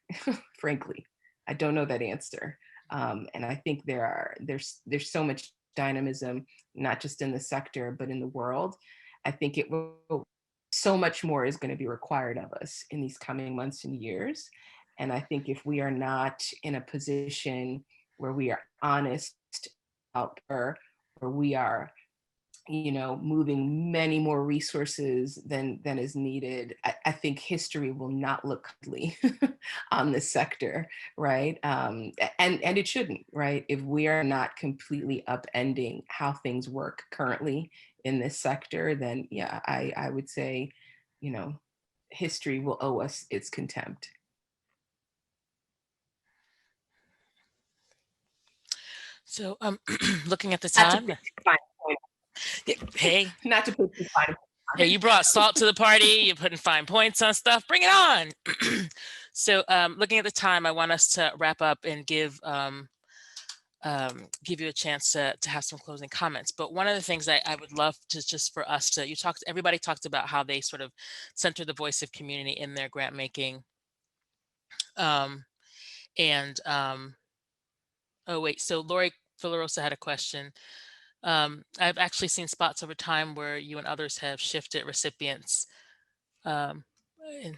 Frankly, I don't know that answer. And I think there's so much dynamism, not just in the sector, but in the world. I think it will, so much more is going to be required of us in these coming months and years. And I think if we are not in a position where we are honest out there, where we are, moving many more resources than is needed, I think history will not look kindly on this sector, right? And it shouldn't, right? If we are not completely upending how things work currently in this sector, then yeah, I would say, history will owe us its contempt. So looking at the Not to time, put too fine a point. hey, Not to put too fine a point. hey, you brought salt to the party, you're putting fine points on stuff, bring it on. So looking at the time, I want us to wrap up and give you a chance to have some closing comments. But one of the things I would love to just for us to, everybody talked about how they sort of center the voice of community in their grant making. Oh wait, so Lori Villarosa had a question. I've actually seen spots over time where you and others have shifted recipients. And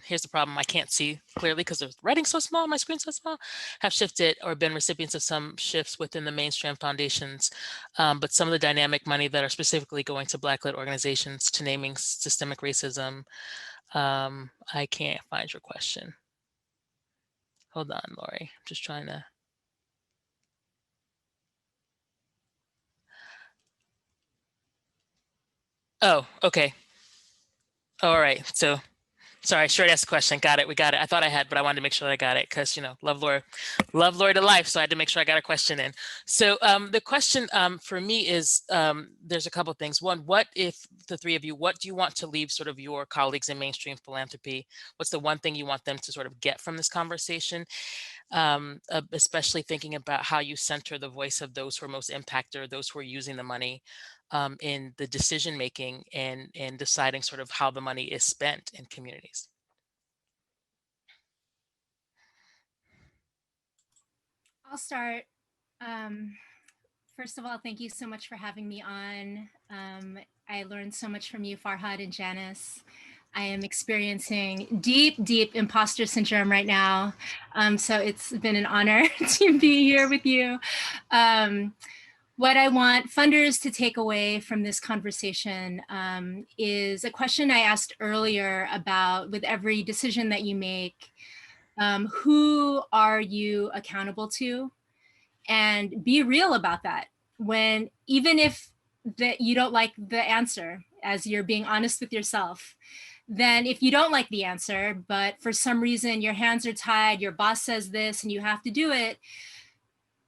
here's the problem, I can't see clearly because the writing's so small, my screen's so small, have shifted or been recipients of some shifts within the mainstream foundations, but some of the dynamic money that are specifically going to Black-led organizations to naming systemic racism. I can't find your question. Hold on, Lori, I'm just trying to. Oh, okay. All right, so sorry, Sheri asked the question. Got it. We got it. I thought I had, but I wanted to make sure I got it because, love Lori to life. So I had to make sure I got a question in. So the question for me is, there's a couple of things. One, what if the three of you, what do you want to leave sort of your colleagues in mainstream philanthropy? What's the one thing you want them to sort of get from this conversation? Especially thinking about how you center the voice of those who are most impacted or those who are using the money in the decision making and deciding sort of how the money is spent in communities. I'll start. First of all, thank you so much for having me on. I learned so much from you, Farhad and Janis. I am experiencing deep, deep imposter syndrome right now. So it's been an honor to be here with you. What I want funders to take away from this conversation is a question I asked earlier about, with every decision that you make, who are you accountable to? And be real about that. Even if you don't like the answer, as you're being honest with yourself, then if you don't like the answer, but for some reason your hands are tied, your boss says this and you have to do it,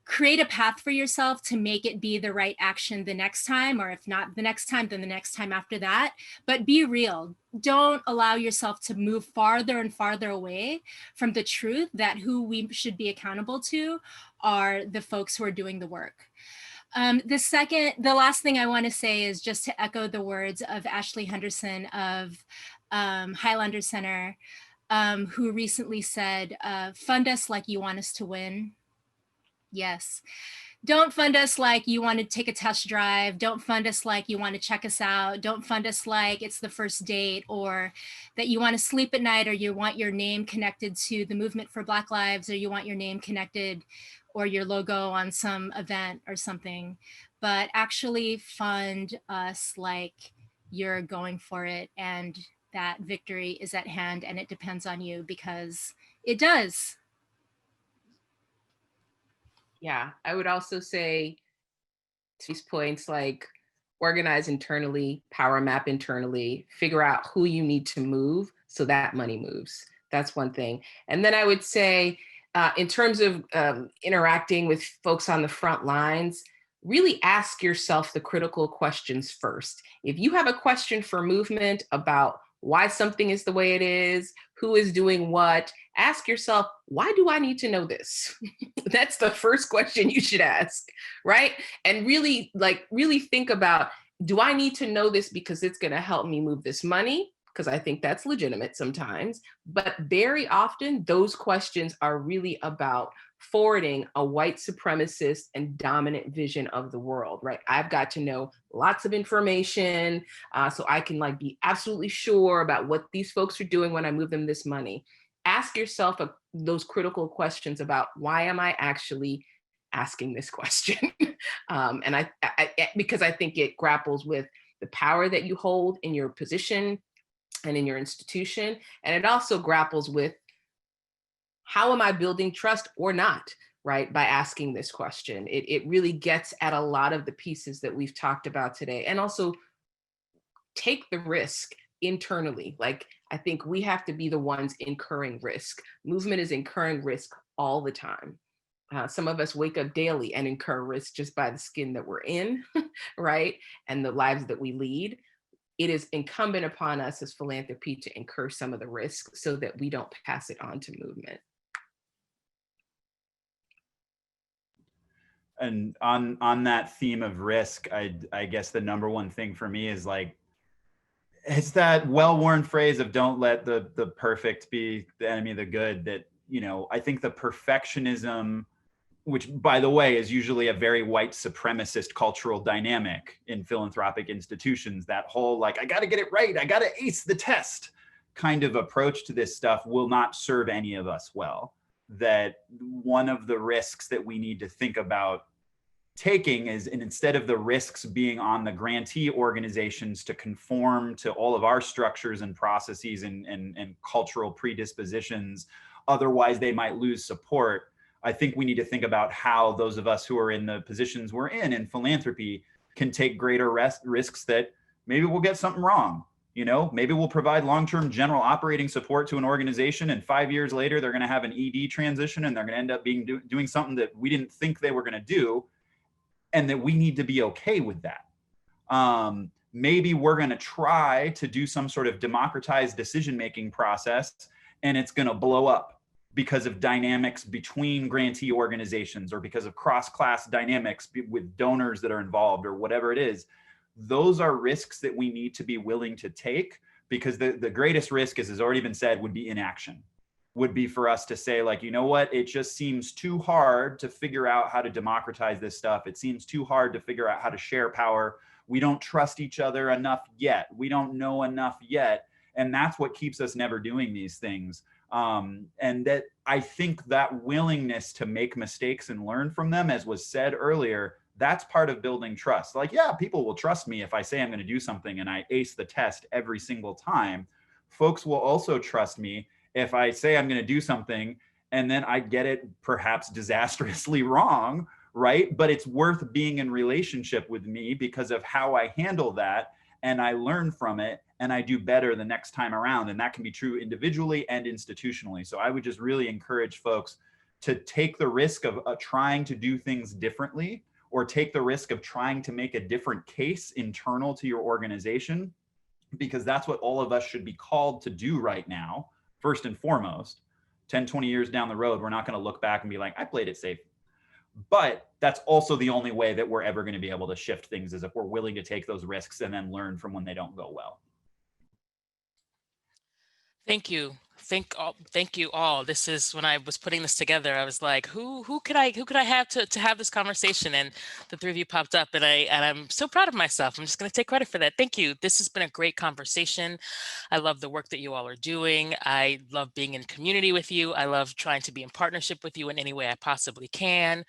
create a path for yourself to make it be the right action the next time, or if not the next time, then the next time after that. But be real. Don't allow yourself to move farther and farther away from the truth that who we should be accountable to are the folks who are doing the work. The last thing I want to say is just to echo the words of Ashley Henderson of Highlander Center, who recently said, fund us like you want us to win. Yes. Don't fund us like you want to take a test drive. Don't fund us like you want to check us out. Don't fund us like it's the first date, or that you want to sleep at night, or you want your name connected to the movement for Black Lives, or you want your name connected or your logo on some event or something. But actually fund us like you're going for it and that victory is at hand and it depends on you, because it does. Yeah, I would also say these points like organize internally, power map internally, figure out who you need to move so that money moves. That's one thing. And then I would say, in terms of interacting with folks on the front lines, really ask yourself the critical questions first. If you have a question for movement about why something is the way it is, who is doing what, ask yourself, why do I need to know this? That's the first question you should ask, right? And really think about, do I need to know this because it's gonna help me move this money? Because I think that's legitimate sometimes, but very often those questions are really about forwarding a white supremacist and dominant vision of the world, right? I've got to know lots of information so I can be absolutely sure about what these folks are doing when I move them this money. ask yourself those critical questions about, why am I actually asking this question? And I because I think it grapples with the power that you hold in your position and in your institution. And it also grapples with, how am I building trust or not, right? By asking this question. It really gets at a lot of the pieces that we've talked about today. And also, take the risk internally. Like, I think we have to be the ones incurring risk. Movement is incurring risk all the time. Some of us wake up daily and incur risk just by the skin that we're in, right? And the lives that we lead. It is incumbent upon us as philanthropy to incur some of the risk so that we don't pass it on to movement. And on that theme of risk, I guess the number one thing for me is like, it's that well-worn phrase of don't let the perfect be the enemy of the good. That, you know, I think the perfectionism, which by the way is usually a very white supremacist cultural dynamic in philanthropic institutions, that whole like, I got to get it right, I got to ace the test kind of approach to this stuff will not serve any of us well. That one of the risks that we need to think about taking is, and instead of the risks being on the grantee organizations to conform to all of our structures and processes and cultural predispositions, otherwise they might lose support. I think we need to think about how those of us who are in the positions we're in philanthropy can take greater risks that maybe we'll get something wrong. You know, maybe we'll provide long-term general operating support to an organization, and 5 years later, they're going to have an ED transition and they're going to end up doing something that we didn't think they were going to do, and that we need to be okay with that. Maybe we're going to try to do some sort of democratized decision-making process, and it's going to blow up because of dynamics between grantee organizations or because of cross-class dynamics with donors that are involved or whatever it is. Those are risks that we need to be willing to take, because the greatest risk, as has already been said, would be inaction. Would be for us to say, like, you know what, it just seems too hard to figure out how to democratize this stuff. It seems too hard to figure out how to share power. We don't trust each other enough yet. We don't know enough yet. And that's what keeps us never doing these things. And that I think that willingness to make mistakes and learn from them, as was said earlier, that's part of building trust. Like, yeah, people will trust me if I say I'm going to do something and I ace the test every single time. Folks will also trust me if I say I'm going to do something and then I get it perhaps disastrously wrong, right? But it's worth being in relationship with me because of how I handle that, and I learn from it and I do better the next time around. And that can be true individually and institutionally. So I would just really encourage folks to take the risk of trying to do things differently, or take the risk of trying to make a different case internal to your organization, because that's what all of us should be called to do right now. First and foremost, 10, 20 years down the road, we're not going to look back and be like, I played it safe. But that's also the only way that we're ever going to be able to shift things, is if we're willing to take those risks and then learn from when they don't go well. Thank you. Thank you all. This is, when I was putting this together, I was like, who could I have to have this conversation? And the three of you popped up, and I'm so proud of myself. I'm just going to take credit for that. Thank you. This has been a great conversation. I love the work that you all are doing. I love being in community with you. I love trying to be in partnership with you in any way I possibly can.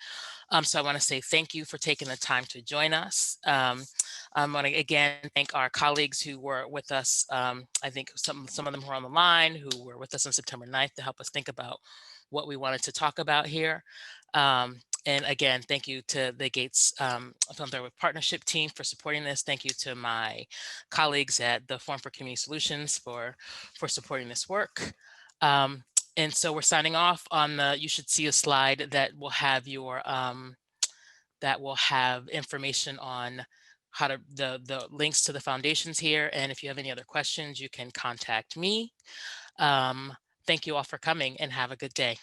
So I want to say thank you for taking the time to join us. I want to again thank our colleagues who were with us. I think some of them were on the line, who were with us on September 9th to help us think about what we wanted to talk about here. And again, thank you to the Gates Philanthropic Partnership team for supporting this. Thank you to my colleagues at the Forum for Community Solutions for supporting this work. And so we're signing off on you should see a slide that will have your, that will have information on how to, the links to the foundations here. And if you have any other questions, you can contact me. Thank you all for coming, and have a good day.